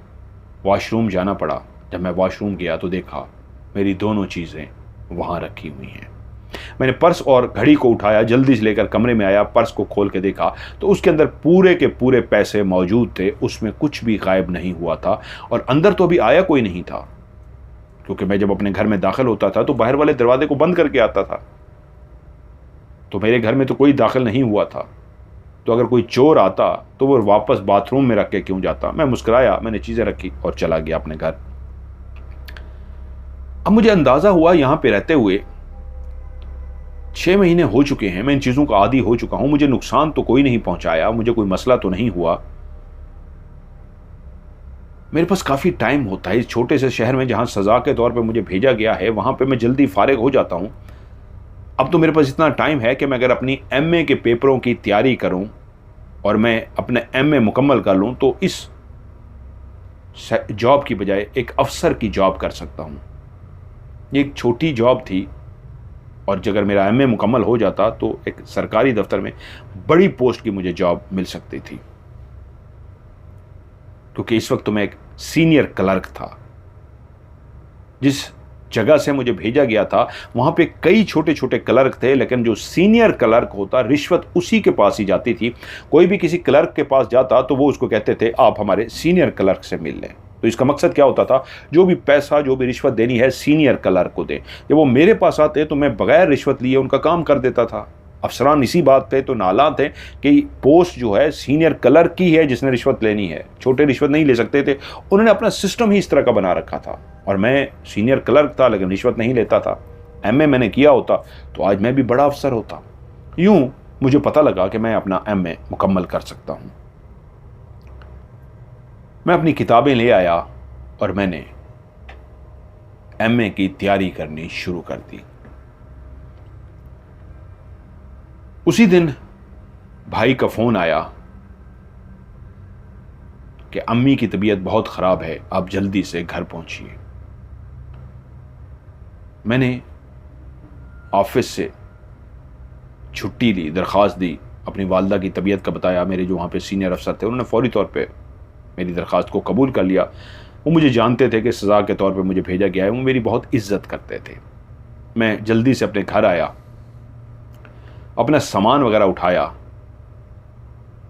वॉशरूम जाना पड़ा। जब मैं वॉशरूम गया तो देखा मेरी दोनों चीज़ें वहाँ रखी हुई हैं। मैंने पर्स और घड़ी को उठाया, जल्दी से लेकर कमरे में आया, पर्स को खोल के देखा तो उसके अंदर पूरे के पूरे पैसे मौजूद थे, उसमें कुछ भी गायब नहीं हुआ था। और अंदर तो अभी आया कोई नहीं था, क्योंकि मैं जब अपने घर में दाखिल होता था तो बाहर वाले दरवाजे को बंद करके आता था। तो मेरे घर में तो कोई दाखिल नहीं हुआ था। तो अगर कोई चोर आता तो वो वापस बाथरूम में रख के क्यों जाता। मैं मुस्कुराया, मैंने चीज़ें रखी और चला गया अपने घर। अब मुझे अंदाज़ा हुआ यहाँ पे रहते हुए 6 महीने हो चुके हैं, मैं इन चीज़ों का आदी हो चुका हूँ। मुझे नुकसान तो कोई नहीं पहुंचाया, मुझे कोई मसला तो नहीं हुआ। मेरे पास काफ़ी टाइम होता है इस छोटे से शहर में जहाँ सज़ा के तौर पे मुझे भेजा गया है, वहाँ पे मैं जल्दी फारिग हो जाता हूँ। अब तो मेरे पास इतना टाइम है कि मैं अगर अपनी एमए के पेपरों की तैयारी करूँ और मैं अपने एमए मुकम्मल कर लूँ तो इस जॉब की बजाय एक अफसर की जॉब कर सकता हूँ। ये एक छोटी जॉब थी और अगर मेरा एमए मुकम्मल हो जाता तो एक सरकारी दफ्तर में बड़ी पोस्ट की मुझे जॉब मिल सकती थी, क्योंकि इस वक्त तो मैं एक सीनियर क्लर्क था। जिस जगह से मुझे भेजा गया था वहां पे कई छोटे छोटे क्लर्क थे, लेकिन जो सीनियर क्लर्क होता रिश्वत उसी के पास ही जाती थी। कोई भी किसी क्लर्क के पास जाता तो वो उसको कहते थे आप हमारे सीनियर क्लर्क से मिल लें। तो इसका मकसद क्या होता था, जो भी पैसा जो भी रिश्वत देनी है सीनियर क्लर्क को दे। जब वो मेरे पास आते तो मैं बगैर रिश्वत लिए उनका काम कर देता था। अफसरान इसी बात पे तो नाला थे कि पोस्ट जो है सीनियर क्लर्क की है जिसने रिश्वत लेनी है, छोटे रिश्वत नहीं ले सकते थे। उन्होंने अपना सिस्टम ही इस तरह का बना रखा था और मैं सीनियर क्लर्क था लेकिन रिश्वत नहीं लेता था। एमए मैंने किया होता तो आज मैं भी बड़ा अफसर होता। यूं मुझे पता लगा कि मैं अपना एमए मुकम्मल कर सकता हूं। मैं अपनी किताबें ले आया और मैंने एमए की तैयारी करनी शुरू कर दी। उसी दिन भाई का फोन आया कि अम्मी की तबीयत बहुत खराब है, आप जल्दी से घर पहुंचिए। मैंने ऑफिस से छुट्टी ली, दरख्वास्त दी, अपनी वालदा की तबीयत का बताया। मेरे जो वहाँ पे सीनियर अफसर थे उन्होंने फौरी तौर पे मेरी दरख्वास्त को कबूल कर लिया। वो मुझे जानते थे कि सज़ा के तौर पे मुझे भेजा गया है, वो मेरी बहुत इज्जत करते थे। मैं जल्दी से अपने घर आया, अपना सामान वगैरह उठाया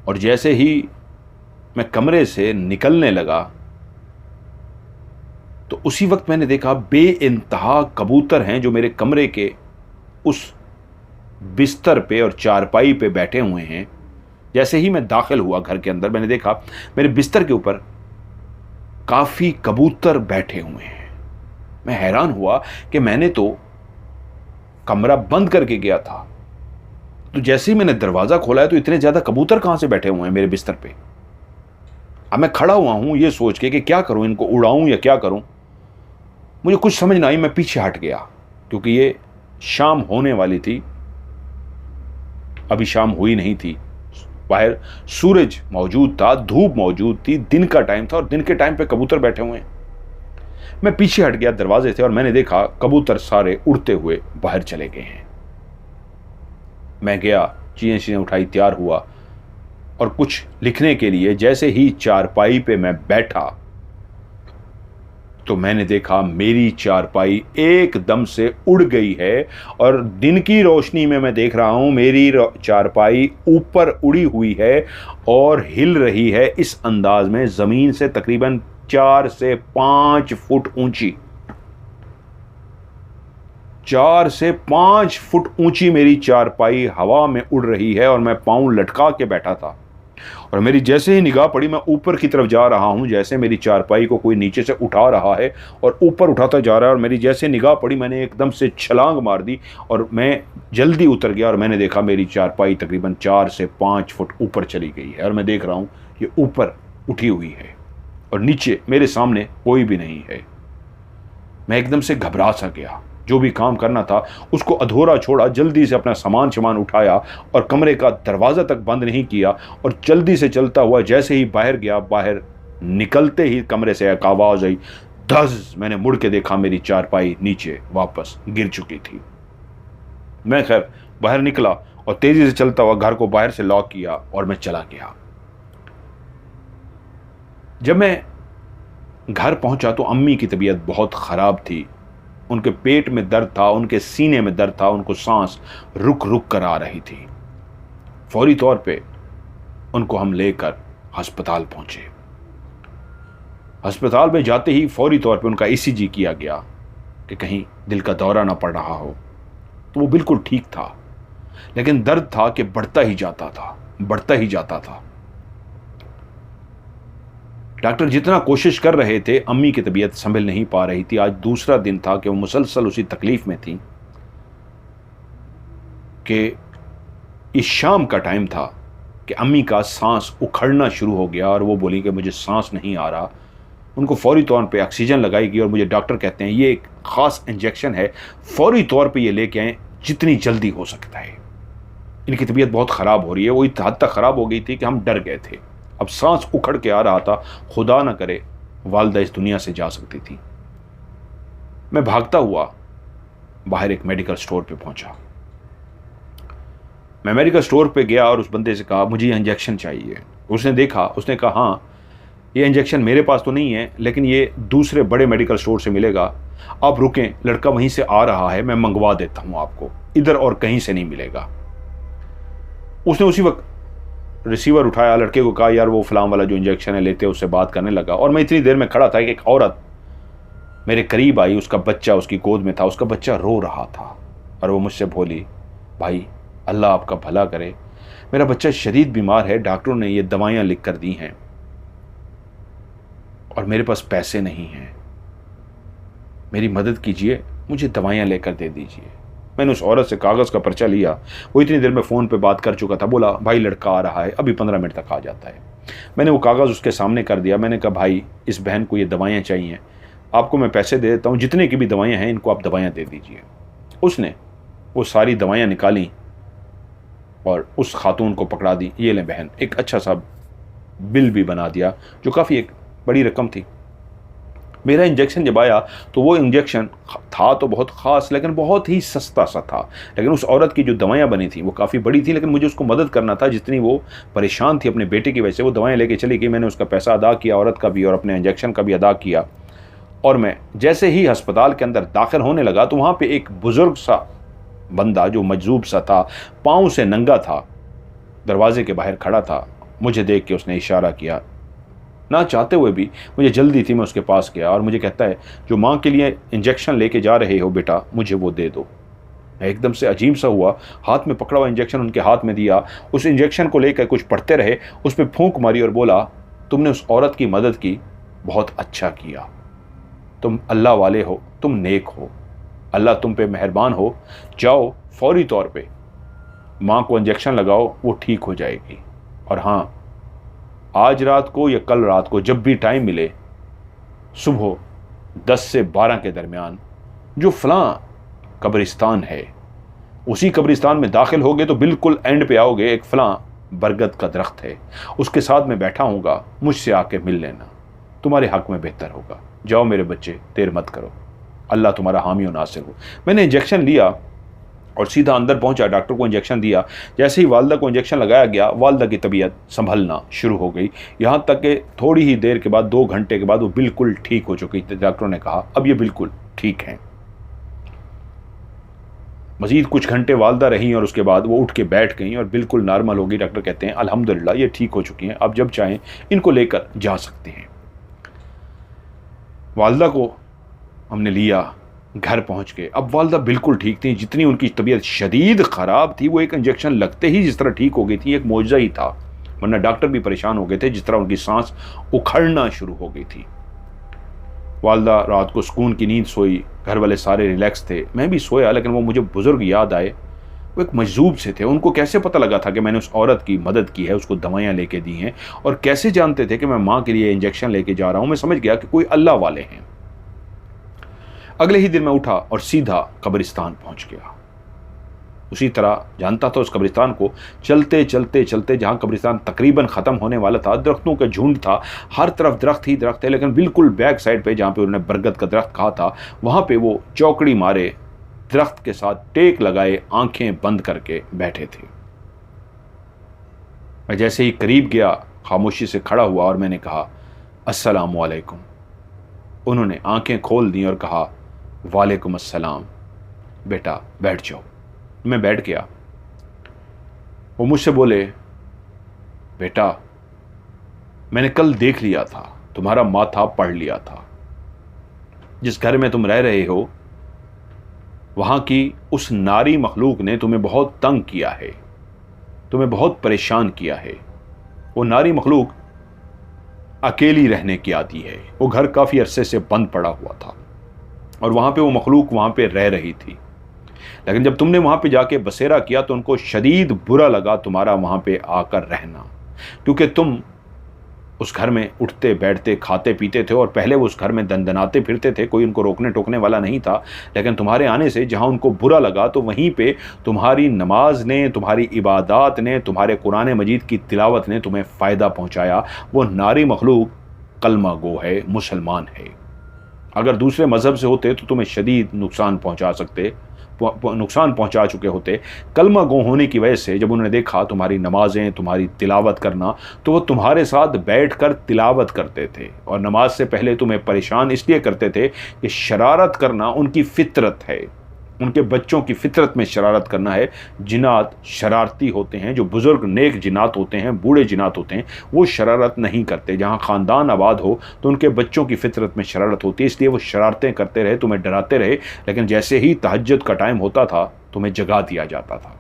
और जैसे ही मैं कमरे से निकलने लगा तो उसी वक्त मैंने देखा बेइंतहा कबूतर हैं जो मेरे कमरे के उस बिस्तर पे और चारपाई पे बैठे हुए हैं। जैसे ही मैं दाखिल हुआ घर के अंदर मैंने देखा मेरे बिस्तर के ऊपर काफ़ी कबूतर बैठे हुए हैं। मैं हैरान हुआ कि मैंने तो कमरा बंद करके गया था, तो जैसे ही मैंने दरवाज़ा खोला है तो इतने ज़्यादा कबूतर कहाँ से बैठे हुए हैं मेरे बिस्तर पे। अब मैं खड़ा हुआ हूँ ये सोच के कि क्या करूँ, इनको उड़ाऊँ या क्या करूँ। मुझे कुछ समझ ना आई, मैं पीछे हट गया क्योंकि ये शाम होने वाली थी, अभी शाम हुई नहीं थी। बाहर सूरज मौजूद था, धूप मौजूद थी, दिन का टाइम था और दिन के टाइम पे कबूतर बैठे हुए हैं। मैं पीछे हट गया दरवाजे से और मैंने देखा कबूतर सारे उड़ते हुए बाहर चले गए हैं। मैं गया, चीज़ें उठाई, तैयार हुआ और कुछ लिखने के लिए जैसे ही चारपाई पे मैं बैठा तो मैंने देखा मेरी चारपाई एकदम से उड़ गई है और दिन की रोशनी में मैं देख रहा हूं मेरी चारपाई ऊपर उड़ी हुई है और हिल रही है इस अंदाज में, जमीन से तकरीबन 4 से 5 फुट ऊंची। 4 से 5 फुट ऊंची मेरी चारपाई हवा में उड़ रही है और मैं पाँव लटका के बैठा था। और मेरी जैसे ही निगाह पड़ी, मैं ऊपर की तरफ जा रहा हूँ, जैसे मेरी चारपाई को कोई नीचे से उठा रहा है और ऊपर उठाता जा रहा है, और मेरी जैसे निगाह पड़ी मैंने एकदम से छलांग मार दी और मैं जल्दी उतर गया और मैंने देखा मेरी चारपाई तकरीबन 4 से 5 फुट ऊपर चली गई है और मैं देख रहा हूँ ये ऊपर उठी हुई है और नीचे मेरे सामने कोई भी नहीं है। मैं एकदम से घबरा सा गया, जो भी काम करना था उसको अधूरा छोड़ा, जल्दी से अपना सामान उठाया और कमरे का दरवाज़ा तक बंद नहीं किया और जल्दी से चलता हुआ जैसे ही बाहर गया, बाहर निकलते ही कमरे से एक आवाज़ आई, धस। मैंने मुड़ के देखा, मेरी चारपाई नीचे वापस गिर चुकी थी। मैं खैर बाहर निकला और तेज़ी से चलता हुआ घर को बाहर से लॉक किया और मैं चला गया। जब मैं घर पहुंचा तो अम्मी की तबीयत बहुत ख़राब थी। उनके पेट में दर्द था, उनके सीने में दर्द था, उनको सांस रुक रुक कर आ रही थी। फौरी तौर पे उनको हम लेकर अस्पताल पहुंचे। अस्पताल में जाते ही फौरी तौर पे उनका ईसीजी किया गया कि कहीं दिल का दौरा ना पड़ रहा हो। तो वो बिल्कुल ठीक था, लेकिन दर्द था कि बढ़ता ही जाता था। डॉक्टर जितना कोशिश कर रहे थे, अम्मी की तबीयत संभल नहीं पा रही थी। आज दूसरा दिन था कि वो मुसलसल उसी तकलीफ में थी कि इस शाम का टाइम था कि अम्मी का सांस उखड़ना शुरू हो गया और वो बोली कि मुझे सांस नहीं आ रहा। उनको फौरी तौर पे ऑक्सीजन लगाई गई और मुझे डॉक्टर कहते हैं ये एक ख़ास इंजेक्शन है, फौरी तौर पे ये लेके आएँ जितनी जल्दी हो सकता है। इनकी तबीयत बहुत ख़राब हो रही है। वो इस हद तक ख़राब हो गई थी कि हम डर गए थे। अब सांस उखड़ के आ रहा था, खुदा ना करे वालदा इस दुनिया से जा सकती थी। मैं भागता हुआ बाहर एक मेडिकल स्टोर पे पहुंचा। मैं मेडिकल स्टोर पे गया और उस बंदे से कहा मुझे ये इंजेक्शन चाहिए। उसने देखा, उसने कहा हाँ ये इंजेक्शन मेरे पास तो नहीं है, लेकिन ये दूसरे बड़े मेडिकल स्टोर से मिलेगा, आप रुकें, लड़का वहीं से आ रहा है, मैं मंगवा देता हूँ आपको, इधर और कहीं से नहीं मिलेगा। उसने उसी वक्त रिसीवर उठाया, लड़के को कहा यार वो फलाम वाला जो इंजेक्शन है लेते, उससे बात करने लगा। और मैं इतनी देर में खड़ा था कि एक औरत मेरे करीब आई, उसका बच्चा उसकी गोद में था, उसका बच्चा रो रहा था और वो मुझसे बोली भाई अल्लाह आपका भला करे, मेरा बच्चा शदीद बीमार है, डॉक्टरों ने ये दवाइयाँ लिख कर दी हैं और मेरे पास पैसे नहीं हैं, मेरी मदद कीजिए, मुझे दवाइयाँ लेकर दे दीजिए। मैंने उस औरत से कागज़ का पर्चा लिया। वो इतनी देर में फ़ोन पे बात कर चुका था। बोला भाई लड़का आ रहा है, अभी 15 मिनट तक आ जाता है। मैंने वो कागज़ उसके सामने कर दिया। मैंने कहा भाई इस बहन को ये दवाइयाँ चाहिए, आपको मैं पैसे दे देता हूँ, जितने की भी दवाइयाँ हैं इनको आप दवाइयाँ दे दीजिए। उसने वो सारी दवाइयाँ निकाली और उस खातून को पकड़ा दी, ये ले बहन, एक अच्छा सा बिल भी बना दिया जो काफ़ी एक बड़ी रकम थी। मेरा इंजेक्शन जब आया तो वो इंजेक्शन था तो बहुत ख़ास, लेकिन बहुत ही सस्ता सा था। लेकिन उस औरत की जो दवाइयाँ बनी थी वो काफ़ी बड़ी थी, लेकिन मुझे उसको मदद करना था। जितनी वो परेशान थी अपने बेटे की वजह से, वो दवाएँ लेके चली गई। मैंने उसका पैसा अदा किया, औरत का भी और अपने इंजेक्शन का भी अदा किया। और मैं जैसे ही अस्पताल के अंदर दाखिल होने लगा तो वहाँ पर एक बुज़ुर्ग सा बंदा जो मजजूब सा था, पाँव से नंगा था, दरवाजे के बाहर खड़ा था। मुझे देख के उसने इशारा किया, ना चाहते हुए भी मुझे जल्दी थी, मैं उसके पास गया और मुझे कहता है जो माँ के लिए इंजेक्शन लेके जा रहे हो बेटा, मुझे वो दे दो। मैं एकदम से अजीब सा हुआ, हाथ में पकड़ा हुआ इंजेक्शन उनके हाथ में दिया। उस इंजेक्शन को लेकर कुछ पढ़ते रहे, उस पर फूंक मारी और बोला तुमने उस औरत की मदद की, बहुत अच्छा किया, तुम अल्लाह वाले हो, तुम नेक हो, अल्लाह तुम पे मेहरबान हो, जाओ फौरी तौर पे माँ को इंजेक्शन लगाओ, वो ठीक हो जाएगी। और हाँ, आज रात को या कल रात को जब भी टाइम मिले, सुबह 10 से 12 के दरमियान जो फलां कब्रिस्तान है, उसी कब्रिस्तान में दाखिल होगे तो बिल्कुल एंड पे आओगे, एक फलां बरगद का दरख्त है, उसके साथ में बैठा हूँगा, मुझसे आके मिल लेना, तुम्हारे हक में बेहतर होगा। जाओ मेरे बच्चे, देर मत करो, अल्लाह तुम्हारा हामी और नासिर हो। मैंने इंजेक्शन लिया और सीधा अंदर पहुंचा, डॉक्टर को इंजेक्शन दिया। जैसे ही वालदा को इंजेक्शन लगाया गया, वालदा की तबीयत संभलना शुरू हो गई, यहाँ तक कि थोड़ी ही देर के बाद, 2 घंटे के बाद वो बिल्कुल ठीक हो चुकी थी। डॉक्टरों ने कहा अब ये बिल्कुल ठीक हैं। मज़ीद कुछ घंटे वालदा रहीं और उसके बाद वो उठ के बैठ गई और बिल्कुल नॉर्मल हो गई। डॉक्टर कहते हैं अल्हम्दुलिल्लाह ये ठीक हो चुकी हैं, अब जब चाहें इनको लेकर जा सकते हैं। वालदा को हमने लिया, घर पहुंच गए। अब वालदा बिल्कुल ठीक थी। जितनी उनकी तबीयत शदीद ख़राब थी, वो एक इंजेक्शन लगते ही जिस तरह ठीक हो गई थी, एक मौजज़ा ही था। वरना डॉक्टर भी परेशान हो गए थे, जिस तरह उनकी सांस उखड़ना शुरू हो गई थी। वालदा रात को सुकून की नींद सोई, घर वाले सारे रिलैक्स थे, मैं भी सोया, लेकिन वो मुझे बुजुर्ग याद आए। वो एक मजजूब से थे। उनको कैसे पता लगा था कि मैंने उस औरत की मदद की है, उसको दवाइयाँ लेके दी हैं, और कैसे जानते थे कि मैं माँ के लिए इंजेक्शन लेके जा रहा हूँ। मैं समझ गया कि कोई अल्लाह वाले हैं। अगले ही दिन मैं उठा और सीधा कब्रिस्तान पहुंच गया। उसी तरह जानता था उस कब्रिस्तान को। चलते चलते चलते जहाँ कब्रिस्तान तकरीबन ख़त्म होने वाला था, दरख्तों का झुंड था, हर तरफ दरख्त ही दरख्त है, लेकिन बिल्कुल बैक साइड पे जहाँ पे उन्होंने बरगद का दरख्त कहा था, वहाँ पे वो चौकड़ी मारे दरख्त के साथ टेक लगाए आंखें बंद करके बैठे थे। मैं जैसे ही करीब गया, खामोशी से खड़ा हुआ और मैंने कहा, अस्सलामु अलैकुम। उन्होंने आंखें खोल दी और कहा, वालेकुम अस्सलाम, बेटा बैठ जाओ। मैं बैठ गया। वो मुझसे बोले, बेटा मैंने कल देख लिया था, तुम्हारा माथा पढ़ लिया था। जिस घर में तुम रह रहे हो, वहां की उस नारी मखलूक ने तुम्हें बहुत तंग किया है, तुम्हें बहुत परेशान किया है। वो नारी मखलूक अकेली रहने की आदी है। वो घर काफ़ी अरसे से बंद पड़ा हुआ था और वहाँ पे वो मखलूक वहाँ पे रह रही थी। लेकिन जब तुमने वहाँ पे जाके बसेरा किया तो उनको शदीद बुरा लगा तुम्हारा वहाँ पे आकर रहना, क्योंकि तुम उस घर में उठते बैठते खाते पीते थे और पहले वो उस घर में दनदनाते फिरते थे, कोई उनको रोकने टोकने वाला नहीं था। लेकिन तुम्हारे आने से जहाँ उनको बुरा लगा तो वहीं पे तुम्हारी नमाज ने, तुम्हारी इबादत ने, तुम्हारे कुरान मजीद की तिलावत ने तुम्हें फ़ायदा पहुँचाया। वो नारी मखलूक कलमा गो है, मुसलमान है। अगर दूसरे मज़हब से होते तो तुम्हें शदीद नुकसान पहुंचा चुके होते। कलमा गो होने की वजह से जब उन्होंने देखा तुम्हारी नमाजें, तुम्हारी तिलावत करना, तो वो तुम्हारे साथ बैठकर तिलावत करते थे और नमाज से पहले तुम्हें परेशान इसलिए करते थे कि शरारत करना उनकी फितरत है। उनके बच्चों की फितरत में शरारत करना है। जिनात शरारती होते हैं, जो बुज़ुर्ग नेक जिनात होते हैं, बूढ़े जिनात होते हैं, वो शरारत नहीं करते। जहाँ ख़ानदान आबाद हो तो उनके बच्चों की फितरत में शरारत होती है, इसलिए वो शरारतें करते रहे, तुम्हें डराते रहे। लेकिन जैसे ही तहज्जुद का टाइम होता था तुम्हें जगा दिया जाता था।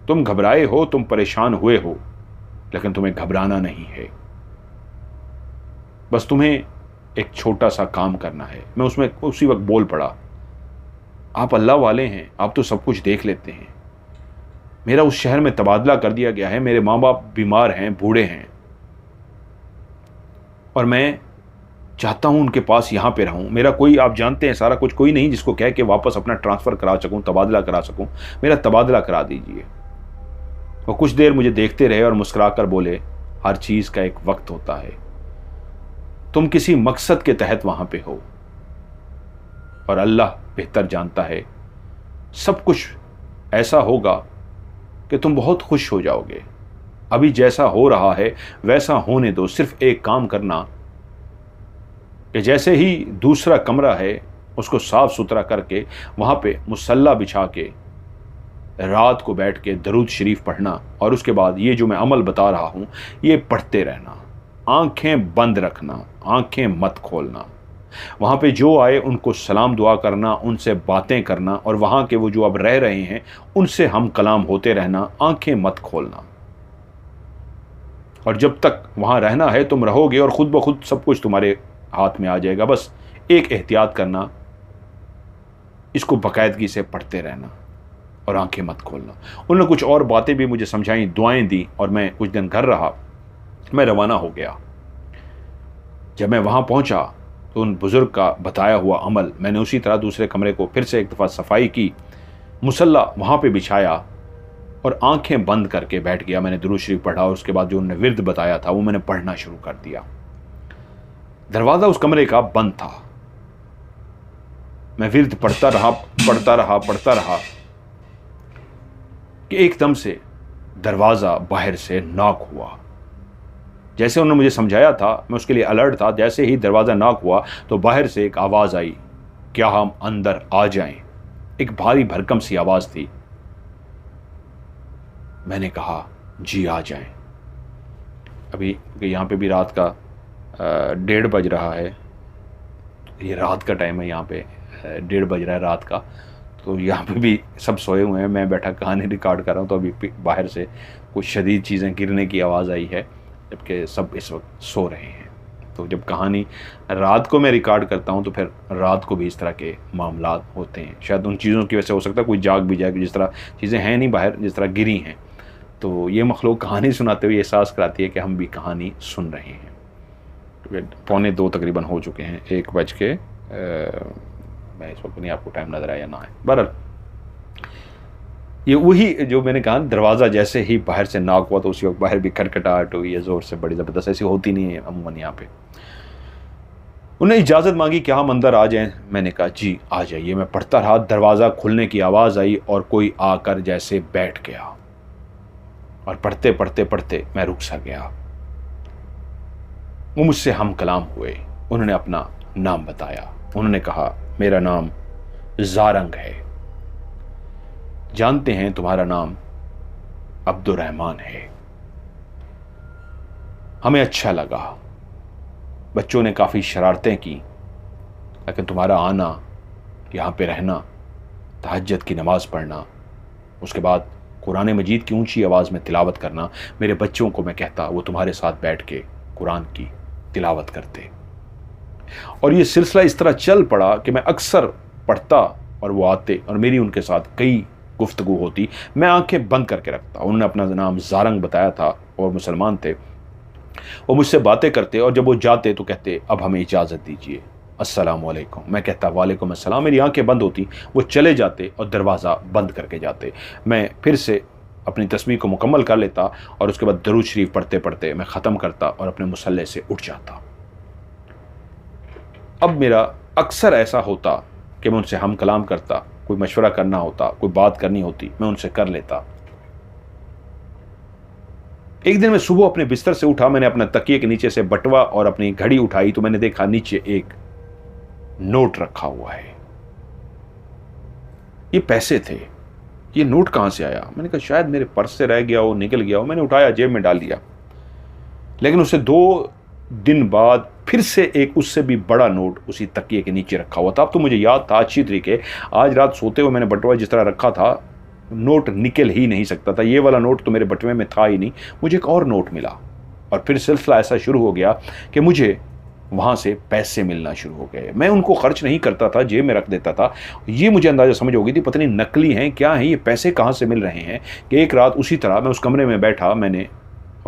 तुम घबराए हो, तुम परेशान हुए हो, लेकिन तुम्हें घबराना नहीं है। बस तुम्हें एक छोटा सा काम करना है। मैं उसमें उसी वक्त बोल पड़ा, आप अल्लाह वाले हैं, आप तो सब कुछ देख लेते हैं। मेरा उस शहर में तबादला कर दिया गया है, मेरे माँ बाप बीमार हैं, बूढ़े हैं, और मैं चाहता हूँ उनके पास यहाँ पे रहूँ। मेरा कोई, आप जानते हैं सारा कुछ, कोई नहीं जिसको कह के वापस अपना ट्रांसफ़र करा सकूँ, तबादला करा सकूँ। मेरा तबादला करा दीजिए। वो कुछ देर मुझे देखते रहे और मुस्कुरा कर बोले, हर चीज़ का एक वक्त होता है। तुम किसी मकसद के तहत वहाँ पे हो और अल्लाह बेहतर जानता है। सब कुछ ऐसा होगा कि तुम बहुत खुश हो जाओगे। अभी जैसा हो रहा है वैसा होने दो। सिर्फ एक काम करना कि जैसे ही दूसरा कमरा है उसको साफ सुथरा करके वहाँ पे मुसल्ला बिछा के रात को बैठ के दरूद शरीफ पढ़ना, और उसके बाद ये जो मैं अमल बता रहा हूँ ये पढ़ते रहना। आंखें बंद रखना, आंखें मत खोलना। वहाँ पे जो आए उनको सलाम दुआ करना, उनसे बातें करना, और वहाँ के वो जो अब रह रहे हैं उनसे हम कलाम होते रहना, आंखें मत खोलना। और जब तक वहाँ रहना है तुम रहोगे और ख़ुद ब खुद सब कुछ तुम्हारे हाथ में आ जाएगा। बस एक एहतियात करना, इसको बाकायदगी से पढ़ते रहना और आंखें मत खोलना। उन्होंने कुछ और बातें भी मुझे समझाई, दुआएं दी, और मैं कुछ दिन घर रहा। मैं रवाना हो गया। जब मैं वहाँ पहुँचा तो उन बुज़ुर्ग का बताया हुआ अमल मैंने उसी तरह दूसरे कमरे को फिर से एक दफ़ा सफाई की, मुसल्ला वहाँ पे बिछाया और आंखें बंद करके बैठ गया। मैंने दुरूद शरीफ पढ़ा और उसके बाद जो उन्होंने विर्द बताया था वो मैंने पढ़ना शुरू कर दिया। दरवाज़ा उस कमरे का बंद था। मैं विर्द पढ़ता रहा कि एकदम से दरवाज़ा बाहर से नॉक हुआ। जैसे उन्होंने मुझे समझाया था मैं उसके लिए अलर्ट था। जैसे ही दरवाज़ा नॉक हुआ तो बाहर से एक आवाज़ आई, क्या हम अंदर आ जाएं? एक भारी भरकम सी आवाज़ थी। मैंने कहा जी आ जाएं। अभी यहाँ पे भी रात का 1:30 बज रहा है। ये रात का टाइम है, यहाँ पे 1:30 बज रहा है रात का। तो यहाँ पे भी सब सोए हुए हैं, मैं बैठा कहानी रिकॉर्ड कर रहा हूँ, तो अभी बाहर से कुछ शदीद चीज़ें गिरने की आवाज़ आई है, जबकि सब इस वक्त सो रहे हैं। तो जब कहानी रात को मैं रिकॉर्ड करता हूँ तो फिर रात को भी इस तरह के मामलात होते हैं। शायद उन चीज़ों की वजह से हो सकता है कोई जाग भी जाए, जिस तरह चीज़ें हैं नहीं बाहर, जिस तरह गिरी हैं। तो ये मखलूक कहानी सुनाते हुए एहसास कराती है कि हम भी कहानी सुन रहे हैं। तो 1:45 तकरीबन हो चुके हैं, 1 बज के मैं इस वक्त नहीं, आपको टाइम नज़र आया या ना है। बहरहाल ये वही जो मैंने कहा, दरवाज़ा जैसे ही बाहर से नॉक हुआ तो उसी वक्त बाहर भी खटखटाहट हुई है ज़ोर से, बड़ी ज़बरदस्त, ऐसी होती नहीं है अमूमन यहाँ पे। उन्हें इजाज़त मांगी कि हम अंदर आ जाएं। मैंने कहा जी आ जाइए। मैं पढ़ता रहा, दरवाज़ा खुलने की आवाज़ आई और कोई आकर जैसे बैठ गया, और पढ़ते पढ़ते पढ़ते मैं रुक सा गया। वो मुझसे हम कलाम हुए। उन्होंने अपना नाम बताया। उन्होंने कहा मेरा नाम ज़ारंग है, जानते हैं तुम्हारा नाम अब्दुर्रहमान है। हमें अच्छा लगा, बच्चों ने काफ़ी शरारतें की, लेकिन तुम्हारा आना, यहाँ पे रहना, तहज्जुद की नमाज़ पढ़ना, उसके बाद कुरान मजीद की ऊंची आवाज़ में तिलावत करना, मेरे बच्चों को मैं कहता वो तुम्हारे साथ बैठ के कुरान की तिलावत करते। और ये सिलसिला इस तरह चल पड़ा कि मैं अक्सर पढ़ता और वो आते और मेरी उनके साथ कई गुफ्तगू होती। मैं आंखें बंद करके रखता। उन्होंने अपना नाम ज़ारंग बताया था और मुसलमान थे। वो मुझसे बातें करते और जब वो जाते तो कहते अब हमें इजाज़त दीजिए, अस्सलाम वालेकुम। मैं कहता वालेकुम अस्सलाम। मेरी आंखें बंद होती, वो चले जाते और दरवाज़ा बंद करके जाते। मैं फिर से अपनी तस्बीह को मुकम्मल कर लेता और उसके बाद दरूद शरीफ पढ़ते पढ़ते मैं ख़त्म करता और अपने मुसल्ले से उठ जाता। अब मेरा अक्सर ऐसा होता कि मैं उनसे हम कलाम करता, कोई मशवरा करना होता, कोई बात करनी होती, मैं उनसे कर लेता। एक दिन मैं सुबह अपने बिस्तर से उठा, मैंने अपना तकिए के नीचे से बटवा और अपनी घड़ी उठाई तो मैंने देखा नीचे एक नोट रखा हुआ है। ये पैसे थे। ये नोट कहां से आया? मैंने कहा शायद मेरे पर्स से रह गया हो, निकल गया हो। मैंने उठाया, जेब में डाल लिया। लेकिन उससे 2 दिन बाद फिर से एक उससे भी बड़ा नोट उसी तकिए के नीचे रखा हुआ था। अब तो मुझे याद था अच्छी तरीके, आज रात सोते हुए मैंने बटवा जिस तरह रखा था, नोट निकल ही नहीं सकता था। ये वाला नोट तो मेरे बटवे में था ही नहीं। मुझे एक और नोट मिला और फिर सिलसिला ऐसा शुरू हो गया कि मुझे वहाँ से पैसे मिलना शुरू हो गए। मैं उनको खर्च नहीं करता था, जेब में रख देता था। ये मुझे अंदाज़ा समझ हो गई थी पता नहीं नकली हैं क्या हैं, ये पैसे कहाँ से मिल रहे हैं। कि एक रात उसी तरह मैं उस कमरे में बैठा, मैंने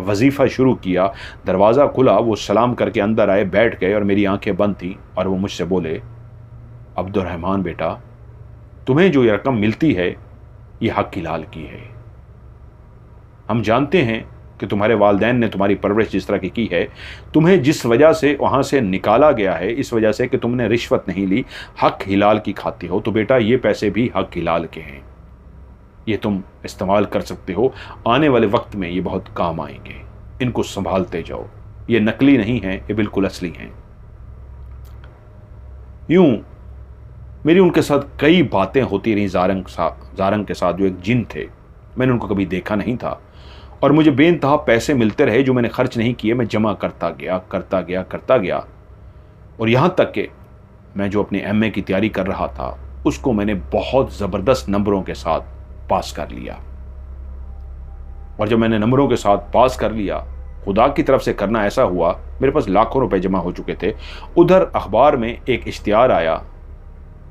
वजीफ़ा शुरू किया, दरवाज़ा खुला, वो सलाम करके अंदर आए, बैठ गए और मेरी आंखें बंद थीं और वो मुझसे बोले अब्दुर्रहमान बेटा, तुम्हें जो ये रकम मिलती है ये हक हिलाल की है। हम जानते हैं कि तुम्हारे वालिदैन ने तुम्हारी परवरिश जिस तरह की है, तुम्हें जिस वजह से वहाँ से निकाला गया है इस वजह से कि तुमने रिश्वत नहीं ली, हक हिलाल की खाते हो, तो बेटा ये पैसे भी हक हिलाल के हैं, ये तुम इस्तेमाल कर सकते हो, आने वाले वक्त में ये बहुत काम आएंगे, इनको संभालते जाओ, ये नकली नहीं हैं, ये बिल्कुल असली हैं। यूं मेरी उनके साथ कई बातें होती रहीं। ज़ारंग के साथ जो एक जिन थे, मैंने उनको कभी देखा नहीं था और मुझे बेइंतहा पैसे मिलते रहे जो मैंने खर्च नहीं किए। मैं जमा करता गया और यहाँ तक कि मैं जो अपने MA की तैयारी कर रहा था उसको मैंने बहुत ज़बरदस्त नंबरों के साथ पास कर लिया। और जब मैंने नंबरों के साथ पास कर लिया, खुदा की तरफ से करना ऐसा हुआ, मेरे पास लाखों रुपए जमा हो चुके थे। उधर अखबार में एक इश्तिहार आया,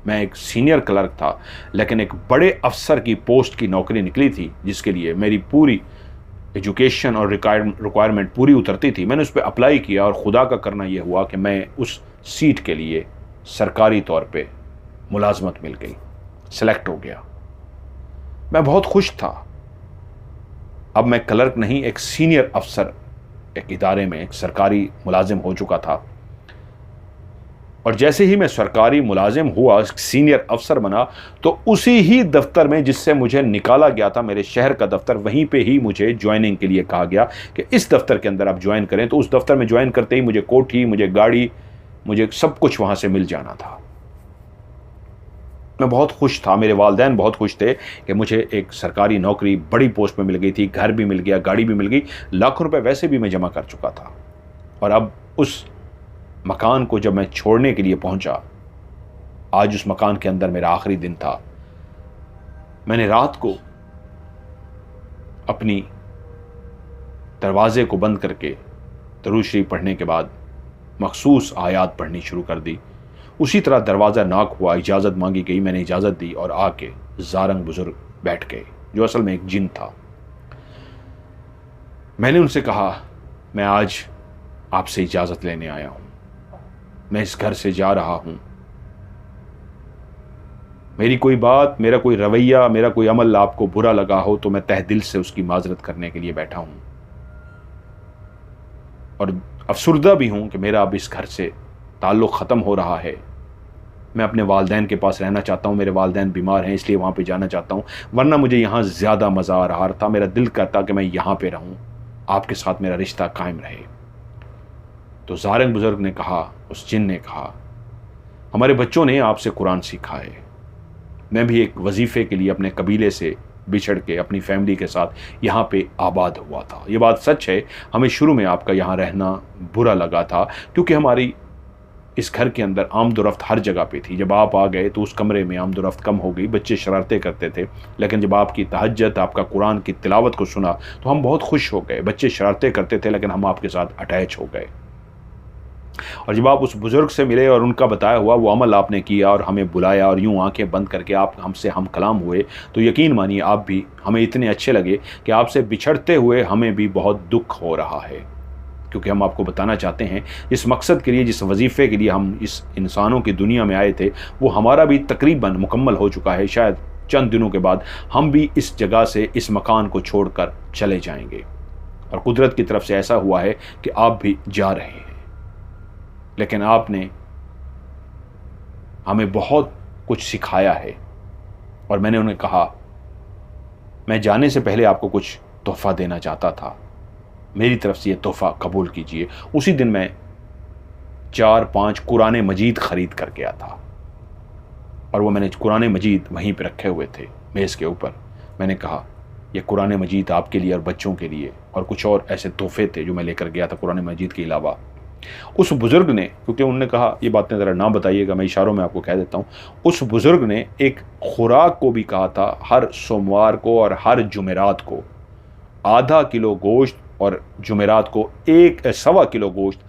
मैं एक सीनियर क्लर्क था लेकिन एक बड़े अफसर की पोस्ट की नौकरी निकली थी जिसके लिए मेरी पूरी एजुकेशन और रिक्वायरमेंट पूरी उतरती थी। मैंने उस पर अप्लाई किया और खुदा का करना यह हुआ कि मैं उस सीट के लिए सरकारी तौर पे मुलाजमत मिल गई, सेलेक्ट हो गया। मैं बहुत खुश था। अब मैं क्लर्क नहीं, एक सीनियर अफसर एक इदारे में एक सरकारी मुलाजिम हो चुका था। और जैसे ही मैं सरकारी मुलाजिम हुआ, सीनियर अफसर बना, तो उसी ही दफ्तर में जिससे मुझे निकाला गया था, मेरे शहर का दफ्तर, वहीं पे ही मुझे ज्वाइनिंग के लिए कहा गया कि इस दफ्तर के अंदर आप ज्वाइन करें। तो उस दफ्तर में ज्वाइन करते ही मुझे कोठी, मुझे गाड़ी, मुझे सब कुछ वहाँ से मिल जाना था। मैं बहुत खुश था, मेरे वालिदैन बहुत खुश थे कि मुझे एक सरकारी नौकरी बड़ी पोस्ट में मिल गई थी, घर भी मिल गया, गाड़ी भी मिल गई, लाखों रुपए वैसे भी मैं जमा कर चुका था। और अब उस मकान को जब मैं छोड़ने के लिए पहुंचा, आज उस मकान के अंदर मेरा आखिरी दिन था, मैंने रात को अपनी दरवाजे को बंद करके दरूद शरीफ पढ़ने के बाद मखसूस आयात पढ़नी शुरू कर दी। उसी तरह दरवाज़ा नॉक हुआ, इजाज़त मांगी गई, मैंने इजाज़त दी और आके ज़ारंग बुजुर्ग बैठ गए जो असल में एक जिन था। मैंने उनसे कहा, मैं आज आपसे इजाज़त लेने आया हूँ, मैं इस घर से जा रहा हूँ। मेरी कोई बात, मेरा कोई रवैया, मेरा कोई अमल आपको बुरा लगा हो तो मैं तहे दिल से उसकी माजरत करने के लिए बैठा हूँ और अफसुर्दा भी हूँ कि मेरा अब इस घर से ताल्लुक़ ख़त्म हो रहा है। मैं अपने वालदैन के पास रहना चाहता हूँ, मेरे वालदैन बीमार हैं इसलिए वहाँ पे जाना चाहता हूँ, वरना मुझे यहाँ ज़्यादा मज़ा आ रहा था। मेरा दिल करता कि मैं यहाँ पे रहूँ, आपके साथ मेरा रिश्ता कायम रहे। तो ज़ारंग बुज़ुर्ग ने कहा, उस जिन ने कहा, हमारे बच्चों ने आपसे कुरान सीखा है। मैं भी एक वजीफ़े के लिए अपने कबीले से बिछड़ के अपनी फैमिली के साथ यहाँ पे आबाद हुआ था। ये बात सच है, हमें शुरू में आपका यहाँ रहना बुरा लगा था क्योंकि हमारी इस घर के अंदर आमदोरफ्त हर जगह पे थी। जब आप आ गए तो उस कमरे में आमदोरफ्त कम हो गई, बच्चे शरारतें करते थे, लेकिन जब आपकी तहज्जुद, आपका कुरान की तिलावत को सुना तो हम बहुत खुश हो गए। बच्चे शरारतें करते थे लेकिन हम आपके साथ अटैच हो गए। और जब आप उस बुज़ुर्ग से मिले और उनका बताया हुआ वो अमल आपने किया और हमें बुलाया और यूँ आंखें बंद करके आप हमसे हम कलाम हुए, तो यकीन मानिए आप भी हमें इतने अच्छे लगे कि आपसे बिछड़ते हुए हमें भी बहुत दुख हो रहा है। क्योंकि हम आपको बताना चाहते हैं जिस मकसद के लिए, जिस वजीफ़े के लिए हम इस इंसानों की दुनिया में आए थे, वो हमारा भी तकरीबन मुकम्मल हो चुका है। शायद चंद दिनों के बाद हम भी इस जगह से, इस मकान को छोड़कर चले जाएंगे। और कुदरत की तरफ से ऐसा हुआ है कि आप भी जा रहे हैं। लेकिन आपने हमें बहुत कुछ सिखाया है। और मैंने उन्हें कहा, मैं जाने से पहले आपको कुछ तोहफ़ा देना चाहता था, मेरी तरफ से ये तोहफ़ा कबूल कीजिए। उसी दिन मैं 4-5 कुरान मजीद ख़रीद कर गया था और वो मैंने कुरान मजीद वहीं पे रखे हुए थे मेज़ के ऊपर। मैंने कहा, ये कुरान मजीद आपके लिए और बच्चों के लिए, और कुछ और ऐसे तोहफ़े थे जो मैं लेकर गया था कुरान मजीद के अलावा। उस बुज़ुर्ग ने, क्योंकि उन्होंने कहा ये बातें ज़रा ना बताइएगा, मैं इशारों में आपको कह देता हूँ, उस बुज़ुर्ग ने एक खुराक को भी कहा था, हर सोमवार को और हर जुमेरात को आधा किलो गोश्त और जुमेरात को 1.25 किलो गोश्त